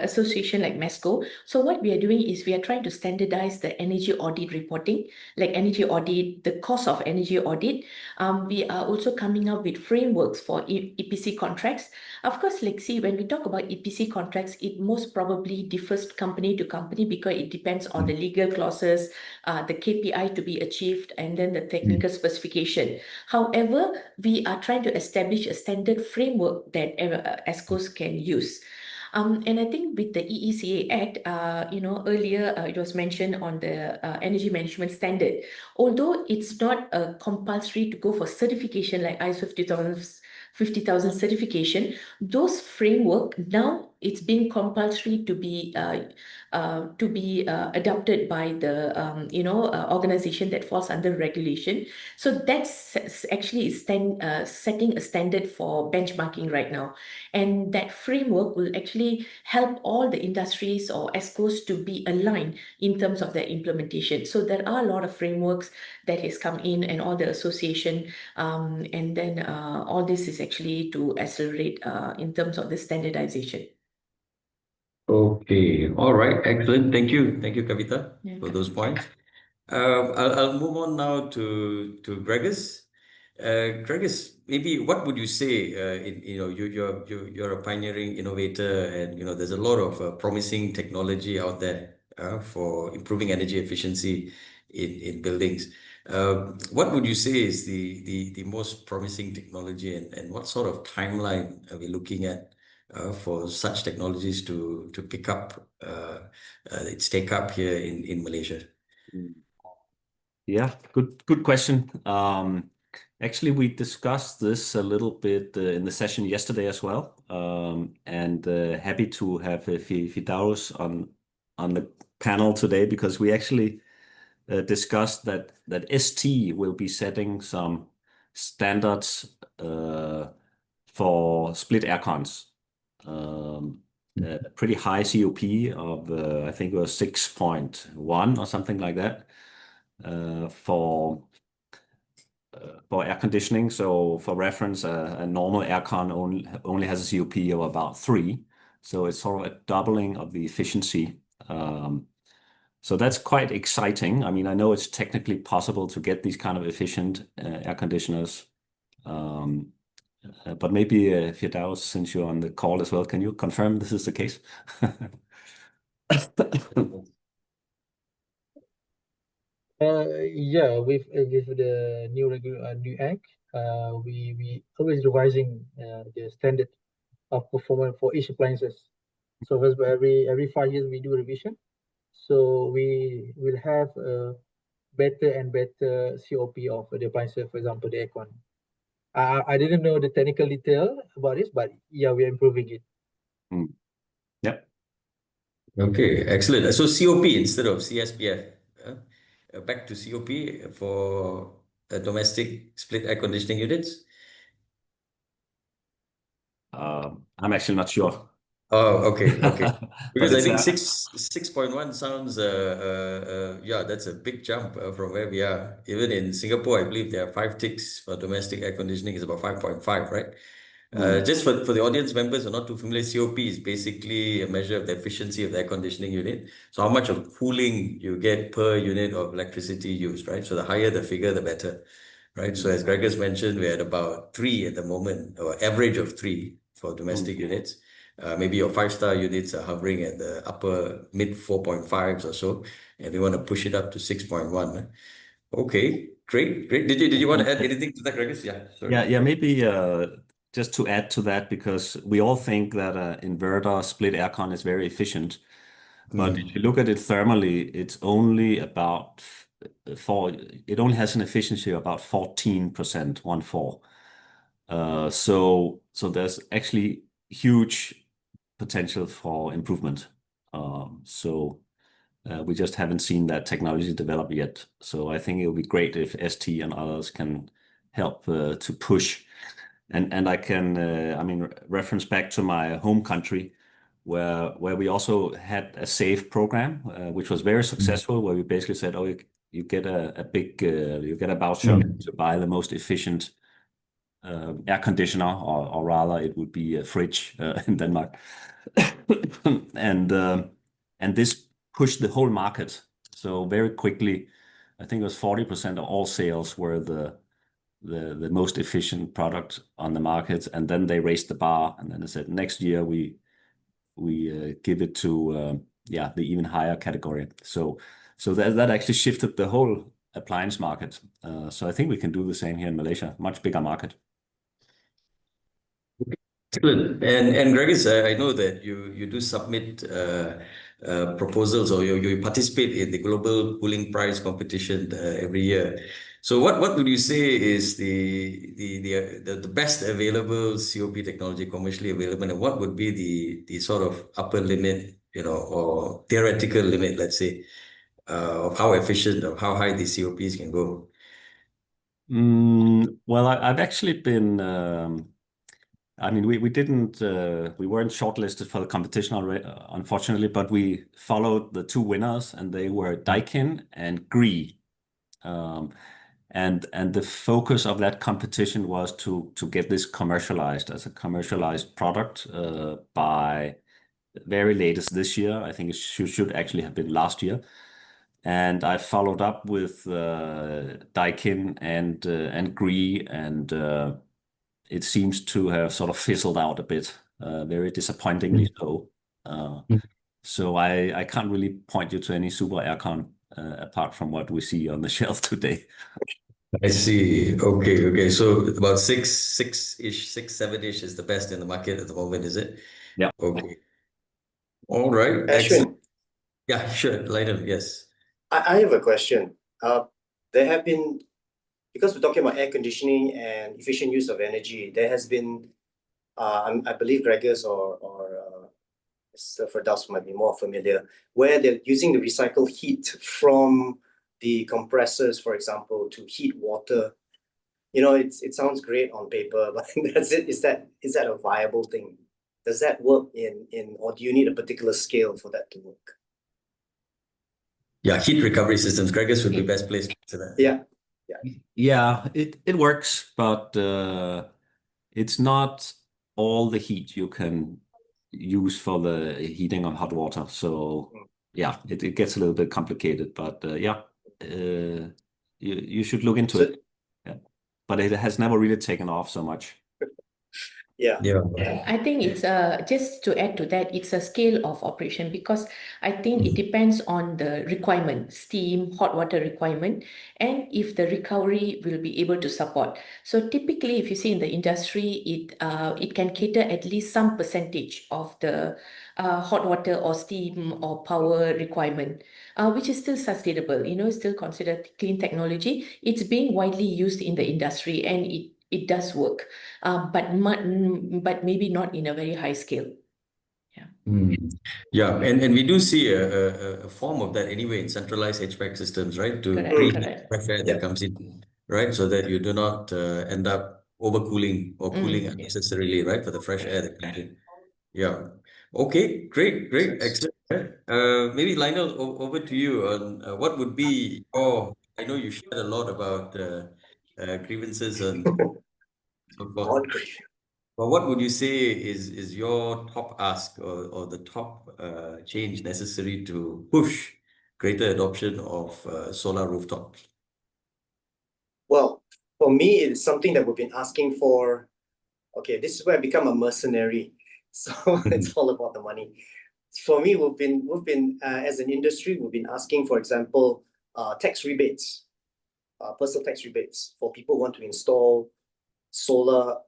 association like MESCO. So what we are doing is we are trying to standardize the energy audit reporting, like energy audit, the cost of energy audit. We are also coming up with frameworks for EPC contracts. Of course, see, when we talk about EPC contracts, it most probably differs company to company because it depends on the legal clauses, the KPI to be achieved, and then the technical specification. However, we are trying to establish a standard framework that ESCOs can use. And I think with the EECA Act, earlier it was mentioned on the energy management standard. Although it's not compulsory to go for certification like ISO 50,000 certification, those framework now it's being compulsory to be adopted by the organization that falls under regulation. So that's actually setting a standard for benchmarking right now, and that framework will actually help all the industries or ESCOs to be aligned in terms of their implementation. So there are a lot of frameworks that has come in, and all the association, and then all this is actually to accelerate in terms of the standardization. Okay, all right, excellent. Thank you, Kaveta, for those points. I'll move on now to Gregors. Gregors, maybe what would you say? You're a pioneering innovator, and there's a lot of promising technology out there for improving energy efficiency in buildings. What would you say is the most promising technology, and what sort of timeline are we looking at for such technologies to pick up its take up here in Malaysia? Yeah, good question. Actually, we discussed this a little bit in the session yesterday as well, and happy to have Firdaus on the panel today, because we actually discussed that ST will be setting some standards for split aircons. Pretty high COP of I think it was 6.1 or something like that for air conditioning. So for reference, a normal aircon only has a COP of about 3. So it's sort of a doubling of the efficiency. So that's quite exciting. I mean, I know it's technically possible to get these kind of efficient air conditioners. But maybe Firdaus, since you're on the call as well, can you confirm this is the case? Yeah, with the new act, we always revising the standard of performance for each appliances. So every 5 years we do a revision. So we will have better and better COP of the appliances, for example, the aircon. I didn't know the technical detail about this, but yeah, we are improving it. Yep. Okay, excellent. So COP instead of CSPF. Back to COP for domestic split air conditioning units. I'm actually not sure. Oh, okay, okay. But Because I it's think 6.1 sounds, yeah, that's a big jump from where we are. Even in Singapore, I believe there are 5 ticks for domestic air conditioning is about 5.5, right? Just for the audience members who are not too familiar, COP is basically a measure of the efficiency of the air conditioning unit. So how much of cooling you get per unit of electricity used, right? So the higher the figure, the better, right? So as Greg has mentioned, we're at about 3 at the moment, or average of 3 for domestic units. Maybe your 5-star units are hovering at the upper mid 4.5s or so, and we want to push it up to 6.1. Okay, great. Did you want to add anything to that, Gregis? Yeah, sorry. Yeah, maybe just to add to that, because we all think that inverter split aircon is very efficient. But if you look at it thermally, it's only about it only has an efficiency of about 14%, 14. So there's actually huge potential for improvement. We just haven't seen that technology develop yet. So I think it would be great if ST and others can help to push. And I can, reference back to my home country, where we also had a SAVE program, which was very successful, where we basically said, oh, you get you get a voucher to buy the most efficient air conditioner, or rather it would be a fridge in Denmark. And this pushed the whole market. So very quickly, I think it was 40% of all sales were the most efficient product on the market. And then they raised the bar, and then they said next year we give it to the even higher category. So that actually shifted the whole appliance market. So I think we can do the same here in Malaysia, much bigger market. Excellent. And Gregis, I know that you do submit proposals, or you participate in the global cooling price competition every year. So what would you say is the best available COP technology commercially available, and what would be the sort of upper limit, or theoretical limit, let's say, of how efficient or how high the COPs can go? Well, I've actually been. We weren't shortlisted for the competition unfortunately, but we followed the 2 winners, and they were Daikin and GreenRE. And the focus of that competition was to get this commercialized as a commercialized product by very latest this year. I think it should actually have been last year. And I followed up with Daikin and GreenRE, and it seems to have sort of fizzled out a bit, very disappointingly so. So I can't really point you to any super aircon apart from what we see on the shelf today. I see. Okay. So about 6-ish, 7-ish is the best in the market at the moment, is it? Yeah. Okay. All right. Ashwin, Excellent. Yeah, sure. Lionel, yes. I have a question. There have been, because we're talking about air conditioning and efficient use of energy, there has been, I believe Gregis or Firdaus might be more familiar, where they're using the recycled heat from the compressors, for example, to heat water. It sounds great on paper, but that's it. Is that a viable thing? Does that work or do you need a particular scale for that to work? Yeah, heat recovery systems. Gregis would be best placed to answer that. Yeah, it works, but it's not all the heat you can use for the heating of hot water. So yeah, it gets a little bit complicated, but you should look into it. Yeah. But it has never really taken off so much. Yeah. I think it's just to add to that, it's a scale of operation, because I think it depends on the requirement, steam, hot water requirement, and if the recovery will be able to support. So typically, if you see in the industry, it can cater at least some percentage of the hot water or steam or power requirement, which is still sustainable, still considered clean technology. It's being widely used in the industry, and it does work, but maybe not in a very high scale. Yeah, and we do see a form of that anyway in centralized HVAC systems, right? To Correct, preheat correct. fresh air that comes in, right? So that you do not end up overcooling or cooling unnecessarily, right? For the fresh air that comes in. Yeah. Okay, great, excellent. Maybe Lionel, over to you on what would be your, I know you shared a lot about grievances and so forth. But what would you say is your top ask or the top change necessary to push greater adoption of solar rooftops? Well, for me, it's something that we've been asking for. Okay, this is where I become a mercenary. So it's all about the money. For me, we've been as an industry, we've been asking, for example, tax rebates, personal tax rebates for people who want to install solar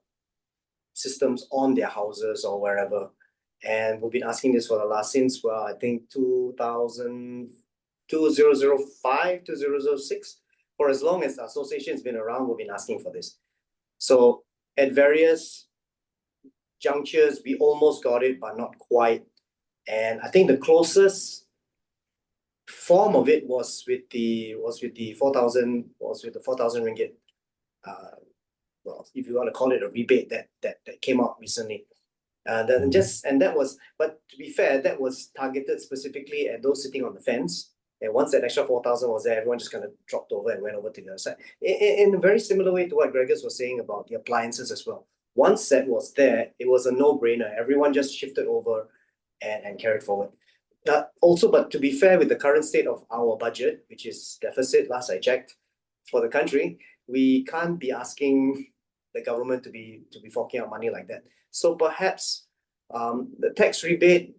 systems on their houses or wherever. And we've been asking this for the last, since, well, I think 2005, 2006. For as long as the association's been around, we've been asking for this. So at various junctures, we almost got it, but not quite. And I think the closest form of it was with the 4,000 ringgit. Well, if you want to call it a rebate that came out recently. But to be fair, that was targeted specifically at those sitting on the fence. And once that extra 4,000 was there, everyone just kind of dropped over and went over to the other side. In a very similar way to what Gregors was saying about the appliances as well. Once that was there, it was a no-brainer. Everyone just shifted over and carried forward. Also, but to be fair, with the current state of our budget, which is deficit, last I checked, for the country, we can't be asking the government to be forking out money like that. So perhaps the tax rebate,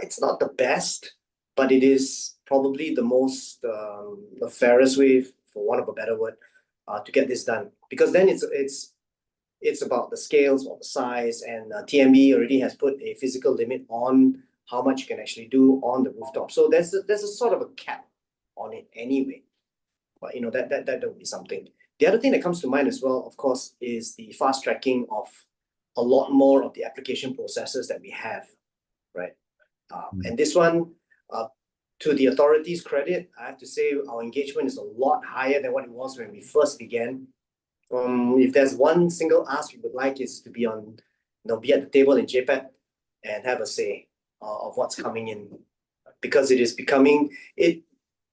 it's not the best, but it is probably the most the fairest way, for want of a better word, to get this done. Because then it's about the scales or the size, and TMB already has put a physical limit on how much you can actually do on the rooftop. So there's a sort of a cap on it anyway. But that would be something. The other thing that comes to mind as well, of course, is the fast tracking of a lot more of the application processes that we have, right? And this one, to the authorities' credit, I have to say our engagement is a lot higher than what it was when we first began. If there's one single ask we would like, is to be at the table in JPAT and have a say of what's coming in, because it is becoming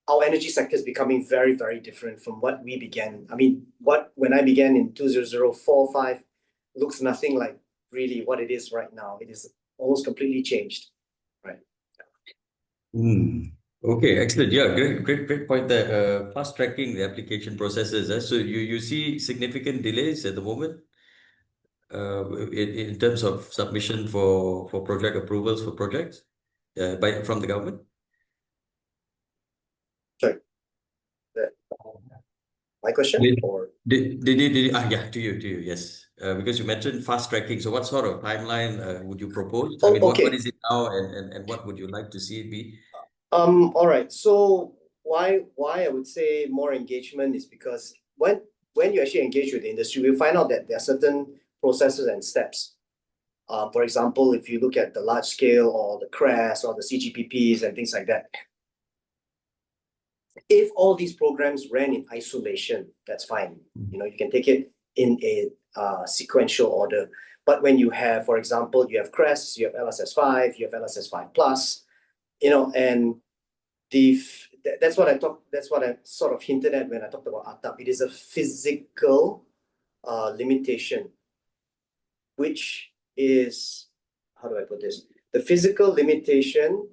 our energy sector is becoming very, very different from what we began. I mean, when I began in 2004-5 looks nothing like really what it is right now. It is almost completely changed, right? Okay, excellent. Yeah, great point there. Fast tracking the application processes. So you see significant delays at the moment in terms of submission for project approvals for projects from the government? Sorry. My question? Yeah, to you, yes. Because you mentioned fast tracking. So what sort of timeline would you propose? I mean, okay. what is it now, and what would you like to see it be? All right. So why I would say more engagement is because when you actually engage with the industry, you'll find out that there are certain processes and steps. For example, if you look at the large scale or the CRES or the CGPPs and things like that, if all these programs ran in isolation, that's fine. You can take it in a sequential order. But when you have, for example, you have CRES, you have LSS5, you have LSS5 plus, and that's what I sort of hinted at when I talked about ATAP. It is a physical limitation, which is, how do I put this? The physical limitation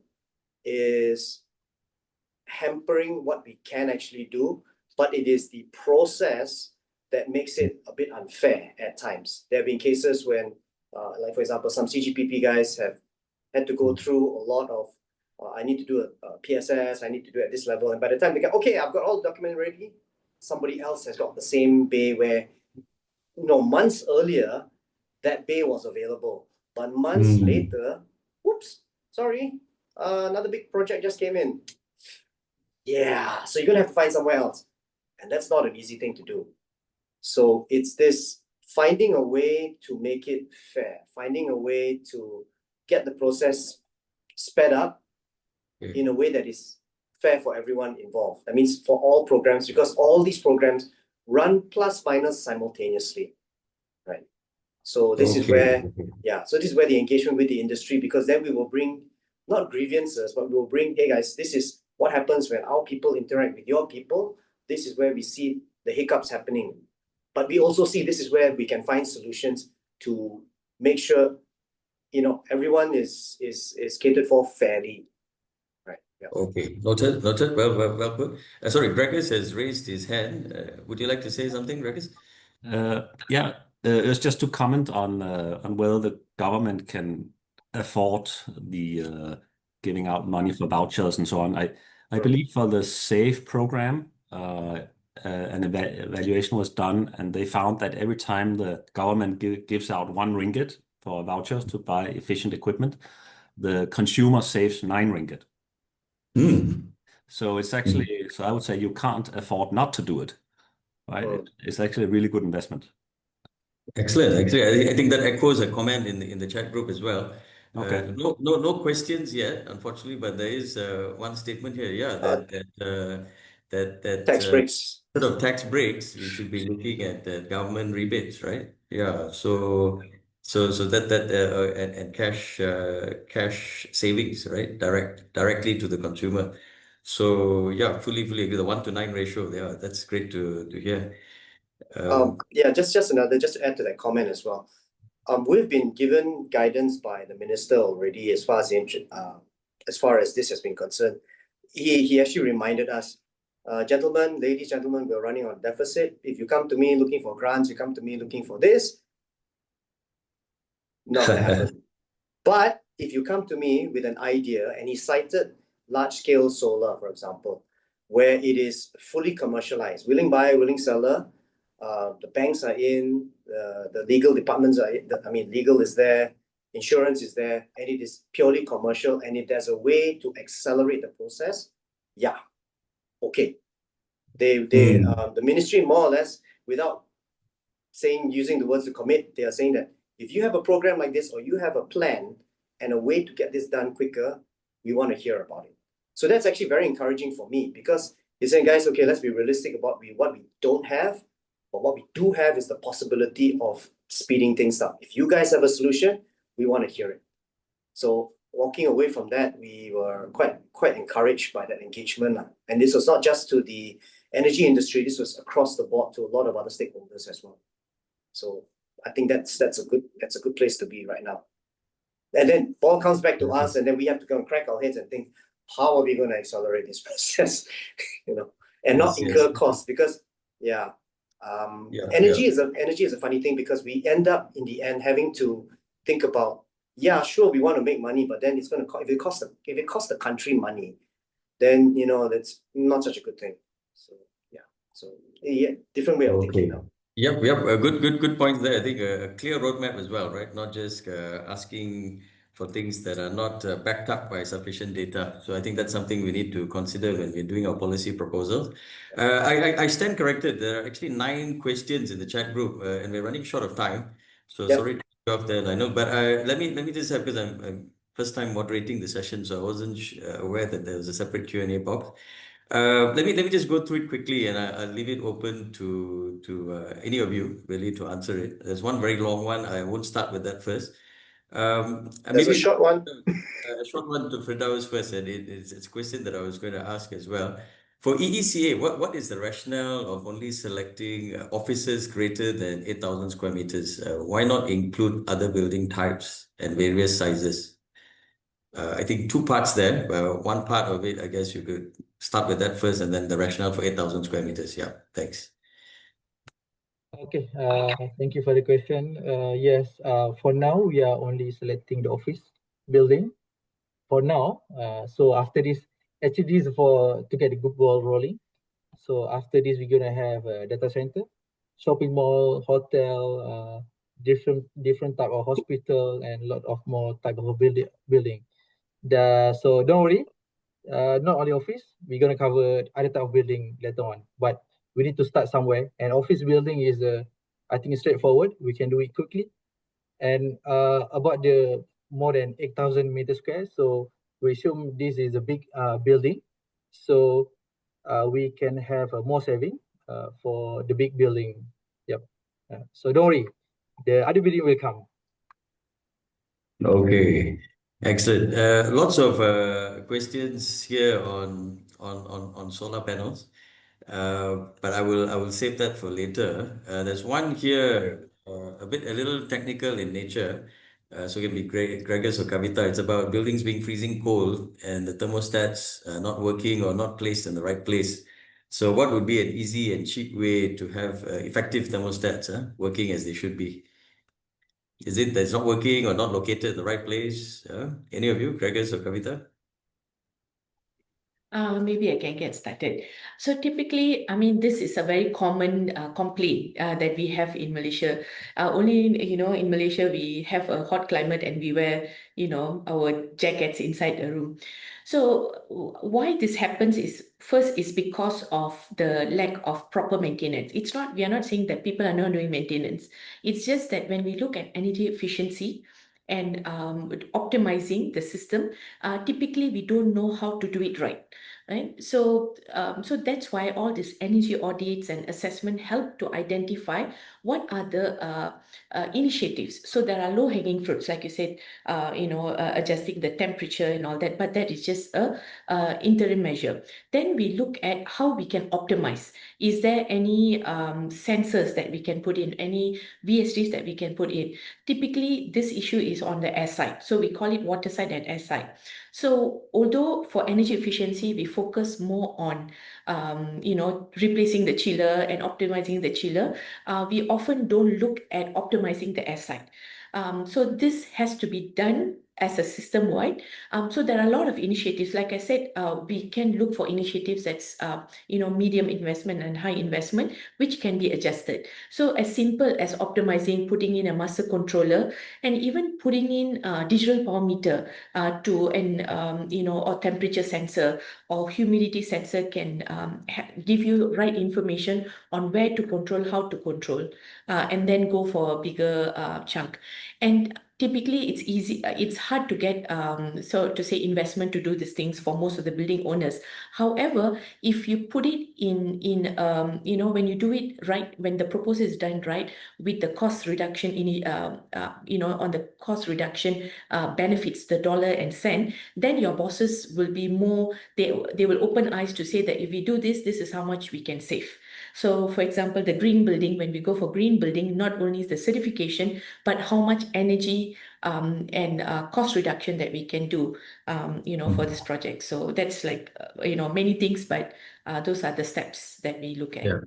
is hampering what we can actually do, but it is the process that makes it a bit unfair at times. There have been cases when, like for example, some CGPP guys have had to go through a lot of, I need to do a PSS, I need to do it at this level. And by the time they go, okay, I've got all the document ready, somebody else has got the same bay where, months earlier, that bay was available. But months later, whoops, sorry, another big project just came in. Yeah, so you're going to have to find somewhere else. And that's not an easy thing to do. So it's this finding a way to make it fair, finding a way to get the process sped up in a way that is fair for everyone involved. That means for all programs, because all these programs run plus minus simultaneously, right? So this is where, so this is where the engagement with the industry, because then we will bring not grievances, but we will bring, hey guys, this is what happens when our people interact with your people. This is where we see the hiccups happening. But we also see this is where we can find solutions to make sure, everyone is catered for fairly. Right. Yeah. Okay, noted. Well put. Sorry, Gregis has raised his hand. Would you like to say something, Gregis? It was just to comment on whether the government can afford the giving out money for vouchers and so on. I believe for the SAFE program, an evaluation was done, and they found that every time the government gives out 1 ringgit for vouchers to buy efficient equipment, the consumer saves 9 ringgit. So it's actually, so I would say you can't afford not to do it, right? It's actually a really good investment. Excellent. Actually, I think that echoes a comment in the chat group as well. Okay. No questions yet, unfortunately, but there is one statement here. Yeah, that tax breaks. Sort of tax breaks, we should be looking at government rebates, right? Yeah. So that and cash savings, right? Directly to the consumer. So yeah, fully agree. The 1:9 ratio. Yeah, that's great to hear. Just to add to that comment as well. We've been given guidance by the minister already as far as this has been concerned. He actually reminded us, ladies, gentlemen, we're running on deficit. If you come to me looking for grants, you come to me looking for this, not gonna happen. But if you come to me with an idea, and he cited large-scale solar, for example, where it is fully commercialized, willing buyer, willing seller, the banks are in, the legal departments are in, legal is there, insurance is there, and it is purely commercial, and if there's a way to accelerate the process, okay. The ministry more or less, without using the words to commit, they are saying that if you have a program like this, or you have a plan and a way to get this done quicker, we want to hear about it. So that's actually very encouraging for me, because he's saying, guys, okay, let's be realistic about what we don't have. But what we do have is the possibility of speeding things up. If you guys have a solution, we want to hear it. So walking away from that, we were quite encouraged by that engagement. And this was not just to the energy industry, this was across the board to a lot of other stakeholders as well. So I think that's a good place to be right now. And then ball comes back to us, and then we have to go and crack our heads and think, how are we going to accelerate this process? And not incur costs, because energy is a funny thing, because we end up in the end having to think about, sure, we want to make money, but then it's going to if it costs the country money, then that's not such a good thing. So different way of thinking now. Yep, a good point there. I think a clear roadmap as well, right? Not just asking for things that are not backed up by sufficient data. So I think that's something we need to consider when we're doing our policy proposals. I stand corrected. There are actually 9 questions in the chat group, and we're running short of time. So sorry to cut off there, I know. But let me just have, because I'm first time moderating the session, so I wasn't aware that there was a separate Q&A box. Let me just go through it quickly, and I'll leave it open to any of you really to answer it. There's one very long one. I won't start with that first. There's a short one. A short one to Firdaus first, and it's a question that I was going to ask as well. For EECA, what is the rationale of only selecting offices greater than 8,000 square meters? Why not include other building types and various sizes? I think 2 parts there. One part of it, I guess you could start with that first, and then the rationale for 8,000 square meters. Yeah, thanks. Okay, thank you for the question. Yes, for now, we are only selecting the office building for now. So after this, actually this is for to get the good ball rolling. So after this, we're gonna have a data center, shopping mall, hotel, different type of hospital, and a lot of more type of building. So don't worry, not only office, we're gonna cover other type of building later on. But we need to start somewhere. And office building is, I think, it's straightforward. We can do it quickly. And about the more than 8,000 meters square, so we assume this is a big building. So we can have more saving for the big building. Yep. So don't worry, the other building will come. Okay, excellent. Lots of questions here on solar panels, but I will save that for later. There's one here, a little technical in nature. So it can be Gregors or Kaveta. It's about buildings being freezing cold and the thermostats not working or not placed in the right place. So what would be an easy and cheap way to have effective thermostats working as they should be? Is it that it's not working or not located in the right place? Any of you, Gregors or Kaveta? Maybe I can get started. So typically, I mean, this is a very common complaint that we have in Malaysia. Only, in Malaysia, we have a hot climate and we wear, our jackets inside the room. So why this happens is, first is because of the lack of proper maintenance. We are not saying that people are not doing maintenance. It's just that when we look at energy efficiency and optimizing the system, typically we don't know how to do it right. So that's why all these energy audits and assessment help to identify what are the initiatives. So there are low-hanging fruits, like you said, adjusting the temperature and all that, but that is just a interim measure. Then we look at how we can optimize. Is there any sensors that we can put in, any VSDs that we can put in? Typically, this issue is on the air side. So we call it water side and air side. So although for energy efficiency, we focus more on, replacing the chiller and optimizing the chiller, we often don't look at optimizing the air side. So this has to be done as a system-wide. So there are a lot of initiatives. Like I said, we can look for initiatives that's, medium investment and high investment, which can be adjusted. So as simple as optimizing, putting in a master controller, and even putting in a digital power meter to an, or temperature sensor or humidity sensor can give you right information on where to control, how to control, and then go for a bigger chunk. And typically, it's easy. It's hard to get, so to say, investment to do these things for most of the building owners. However, if you put it in, when you do it right, when the proposal is done right, with the cost reduction on the cost reduction benefits, the dollar and cent, then your bosses will be more. They will open eyes to say that if we do this, this is how much we can save. So, for example, the green building, when we go for green building, not only is the certification, but how much energy and cost reduction that we can do, for this project. So that's like, many things, but those are the steps that we look at. Yeah.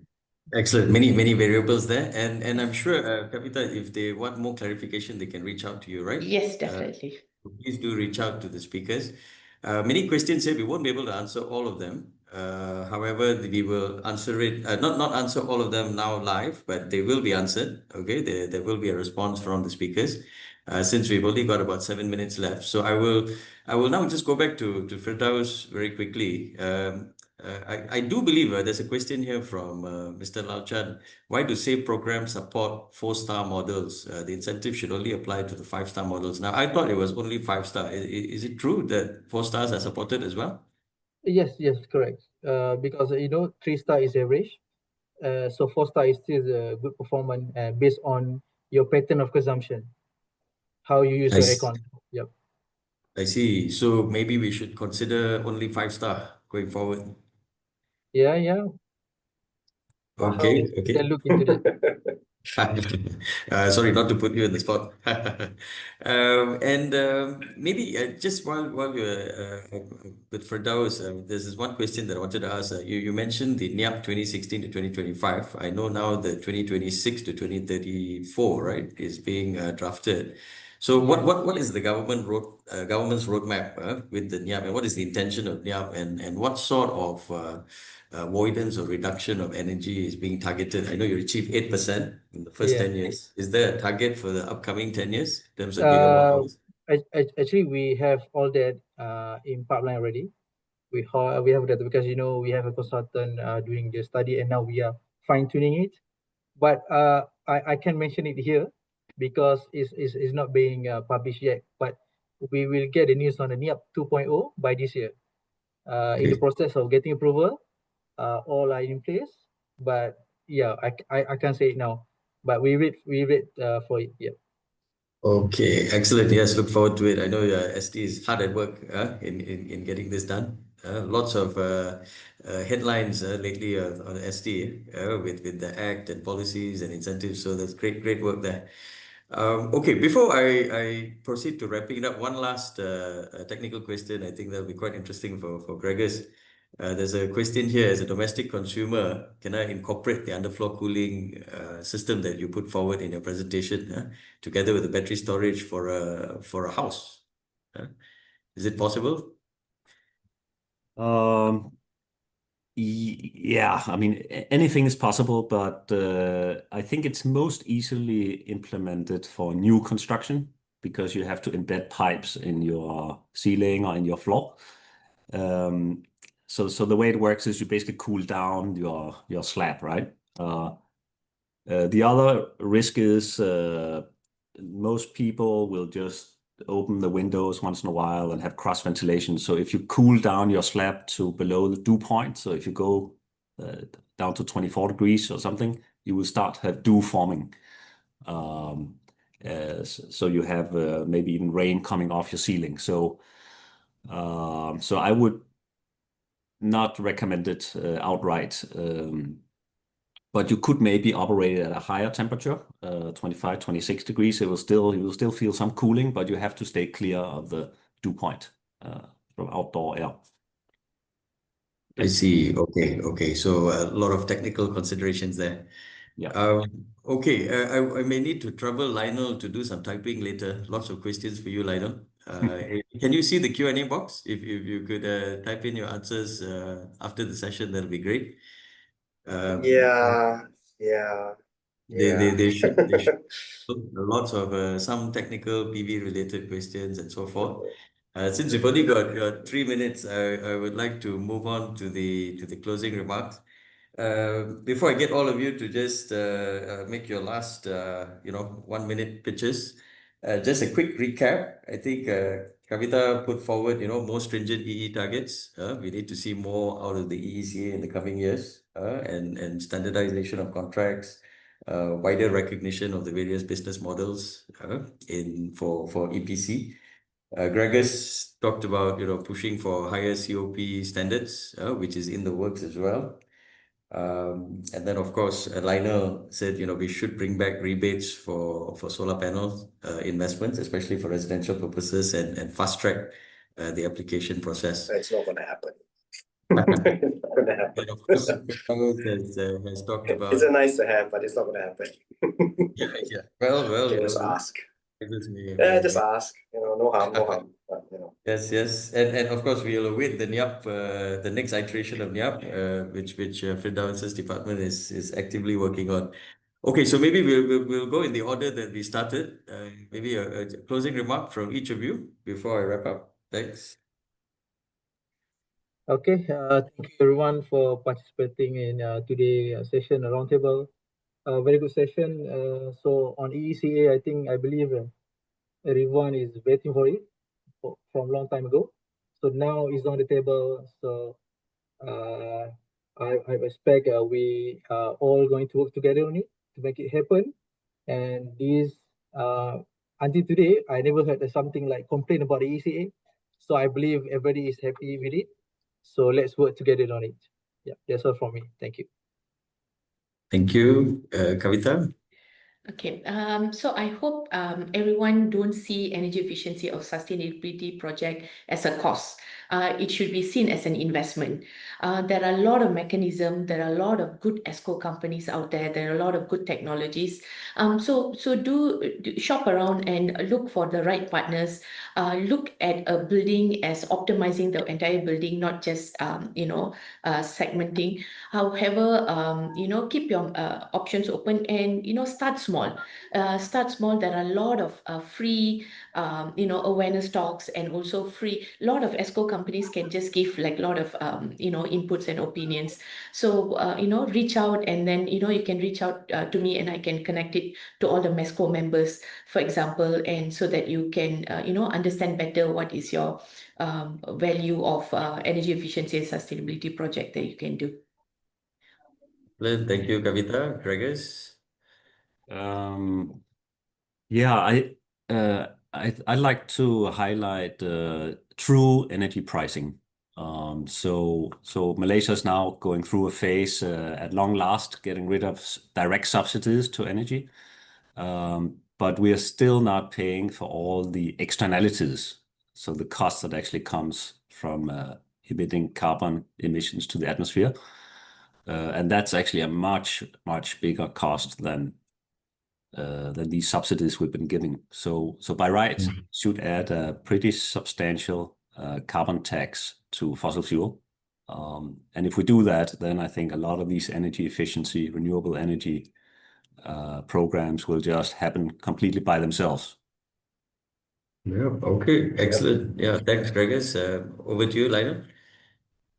Excellent. Many variables there. And I'm sure, Kavita, if they want more clarification, they can reach out to you, right? Yes, definitely. Please do reach out to the speakers. Many questions here, we won't be able to answer all of them. However, we will answer it, not answer all of them now live, but they will be answered. Okay, there will be a response from the speakers. Since we've only got about 7 minutes left, so I will now just go back to Firdaus very quickly. I do believe there's a question here from Mr. Lalchan. Why do SAVE programs support 4-star models? The incentive should only apply to the 5-star models. Now, I thought it was only 5-star. Is it true that 4 stars are supported as well? Yes, correct. Because 3-star is average. So 4-star is still a good performance based on your pattern of consumption, how you use your aircon. Yep. I see. So maybe we should consider only 5-star going forward. Yeah. Okay. Then look into that. Sorry, not to put you in the spot. Maybe just while we're with Firdaus, there's this one question that I wanted to ask. You mentioned the NIAP 2016 to 2025. I know now the 2026 to 2034, right, is being drafted. So what is the government's roadmap with the NIAP, and what is the intention of NIAP, and what sort of avoidance or reduction of energy is being targeted? I know you achieved 8% in the first 10 years. Is there a target for the upcoming 10 years in terms of gigawatt hours? Actually, we have all that in pipeline already. We have that because we have a consultant doing the study, and now we are fine-tuning it. But I can mention it here because it's not being published yet. But we will get the news on the NIAP 2.0 by this year. In the process of getting approval, all are in place. But yeah, I can't say it now. But we wait for it. Yeah. Okay, excellent. Yes, look forward to it. I know ST is hard at work in getting this done. Lots of headlines lately on ST with the act and policies and incentives. So that's great work there. Okay, before I proceed to wrapping it up, one last technical question. I think that'll be quite interesting for Gregors. There's a question here: as a domestic consumer, can I incorporate the underfloor cooling system that you put forward in your presentation together with the battery storage for a house? Is it possible? Yeah, I mean, anything is possible, but I think it's most easily implemented for new construction because you have to embed pipes in your ceiling or in your floor. So the way it works is you basically cool down your slab, right? The other risk is most people will just open the windows once in a while and have cross ventilation. So if you cool down your slab to below the dew point, so if you go down to 24 degrees or something, you will start to have dew forming. So you have maybe even rain coming off your ceiling. So I would not recommend it outright. But you could maybe operate it at a higher temperature, 25, 26 degrees. You will still feel some cooling, but you have to stay clear of the dew point from outdoor air. I see. Okay. So a lot of technical considerations there. Yeah. Okay. I may need to trouble Lionel to do some typing later. Lots of questions for you, Lionel. Can you see the Q&A box? If you could type in your answers after the session, that'll be great. Yeah. They should lots of some technical PV related questions and so forth. Since we've only got 3 minutes, I would like to move on to the closing remarks. Before I get all of you to just make your last 1 minute pitches, just a quick recap. I think Kaveta put forward more stringent EE targets. We need to see more out of the EECA in the coming years, and standardization of contracts, wider recognition of the various business models for EPC. Gregors talked about pushing for higher COP standards, which is in the works as well. And then of course Lionel said we should bring back rebates for solar panels investments, especially for residential purposes, and fast track the application process. That's not going to happen. It's not going to happen. And of course, has talked about. It's a nice to have, but it's not going to happen. Yeah. Well. Just ask. Yeah, just ask. No harm. But, Yes. And of course, we'll await the NIAP, the next iteration of NIAP, which Firdaus's department is actively working on. Okay, so maybe we'll go in the order that we started. Maybe a closing remark from each of you before I wrap up. Thanks. Okay. Thank you everyone for participating in today's session, a roundtable. Very good session. So on EECA, I believe everyone is waiting for it from a long time ago. So now it's on the table. So I expect we are all going to work together on it to make it happen. And this until today, I never heard something like complain about the EECA. So I believe everybody is happy with it. So let's work together on it. Yeah, that's all from me. Thank you. Thank you, Kaveta. Okay, so I hope everyone don't see energy efficiency or sustainability project as a cost. It should be seen as an investment. There are a lot of mechanisms, there are a lot of good ESCO companies out there, there are a lot of good technologies. So do shop around and look for the right partners. Look at a building as optimizing the entire building, not just segmenting. However, keep your options open and start small. Start small. There are a lot of free awareness talks, and also free. A lot of ESCO companies can just give like a lot of inputs and opinions. So reach out, and then you can reach out to me, and I can connect it to all the MESCO members, for example, and so that you can understand better what is your value of energy efficiency and sustainability project that you can do. Thank you, Kaveta. Gregors? Yeah, I'd like to highlight true energy pricing. So Malaysia is now going through a phase at long last, getting rid of direct subsidies to energy. But we are still not paying for all the externalities. So the cost that actually comes from emitting carbon emissions to the atmosphere. And that's actually a much bigger cost than these subsidies we've been giving. So by rights, should add a pretty substantial carbon tax to fossil fuel. And if we do that, then I think a lot of these energy efficiency, renewable energy programs will just happen completely by themselves. Yeah, okay, excellent. Yeah, thanks, Gregors. Over to you, Lionel.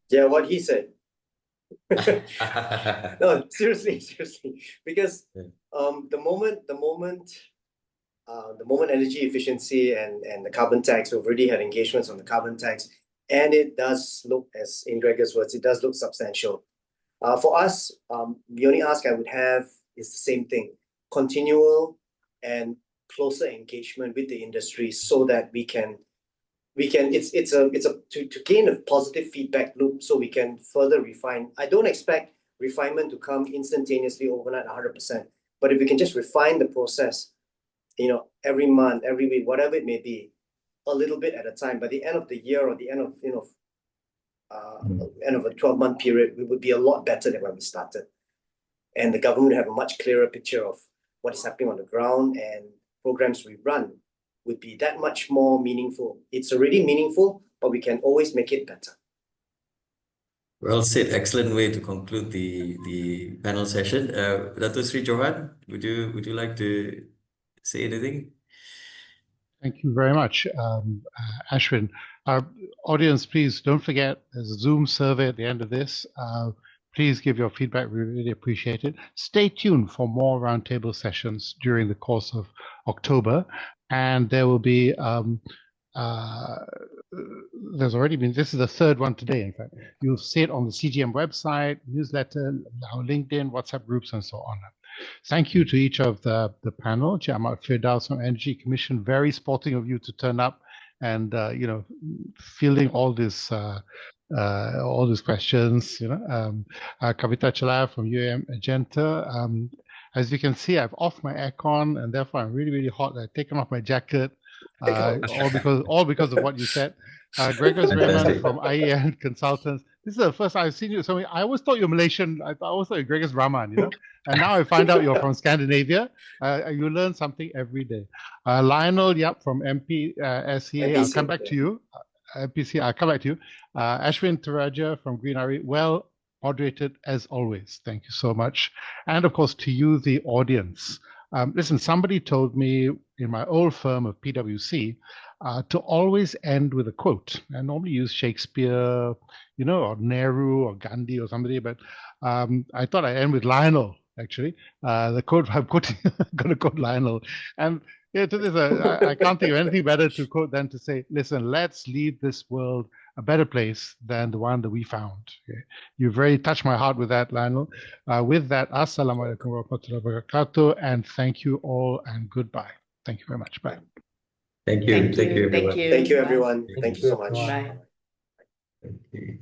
Yeah, what he said. No, seriously, because the moment energy efficiency and the carbon tax, we've already had engagements on the carbon tax, and it does look, as in Gregor's words, it does look substantial. For us, the only ask I would have is the same thing: continual and closer engagement with the industry, so that we can to gain a positive feedback loop, so we can further refine. I don't expect refinement to come instantaneously overnight 100%, but if we can just refine the process, every month, every week, whatever it may be, a little bit at a time, by the end of the year or the end of end of a 12-month period, we would be a lot better than when we started, and the government would have a much clearer picture of what is happening on the ground, and programs we run would be that much more meaningful. It's already meaningful, but we can always make it better. Well said. Excellent way to conclude the panel session. Dato Sri Johan, would you like to say anything? Thank you very much, Ashwin. Our audience, please don't forget there's a Zoom survey at the end of this. Please give your feedback. We really appreciate it. Stay tuned for more roundtable sessions during the course of October. And there will be, there's already been, this is the third one today, in fact. You'll see it on the CGM website, newsletter, our LinkedIn, WhatsApp groups, and so on. Thank you to each of the panel. Ahmad, Firdaus from Energy Commission, very sporting of you to turn up and, fielding all these questions, Kaveta, Chelliah from UAM Agenta. As you can see, I've off my aircon, and therefore I'm really, really hot. I've taken off my jacket, all because of what you said. Gregors Reimann from IEN Consultants. This is the first I've seen you. So I always thought you're Malaysian. I always thought you're Gregors Rahman, and now I find out you're from Scandinavia. You learn something every day. Lionel Yap from SEA. I'll come back to you. MPC, I'll come back to you. Ashwin Thurairajah from GreenRE. Well moderated as always. Thank you so much. And of course, to you, the audience. Listen, somebody told me in my old firm of PwC to always end with a quote. I normally use Shakespeare, or Nehru or Gandhi or somebody, but I thought I'd end with Lionel, actually. The quote I'm going to quote Lionel. And to this, I can't think of anything better to quote than to say, listen, let's leave this world a better place than the one that we found. Okay? You've really touched my heart with that, Lionel. With that, Assalamualaikum warahmatullahi wabarakatuh, and thank you all, and goodbye. Thank you very much. Bye. Thank you. Thank you, everyone. Thank you so much. Bye. Thank you.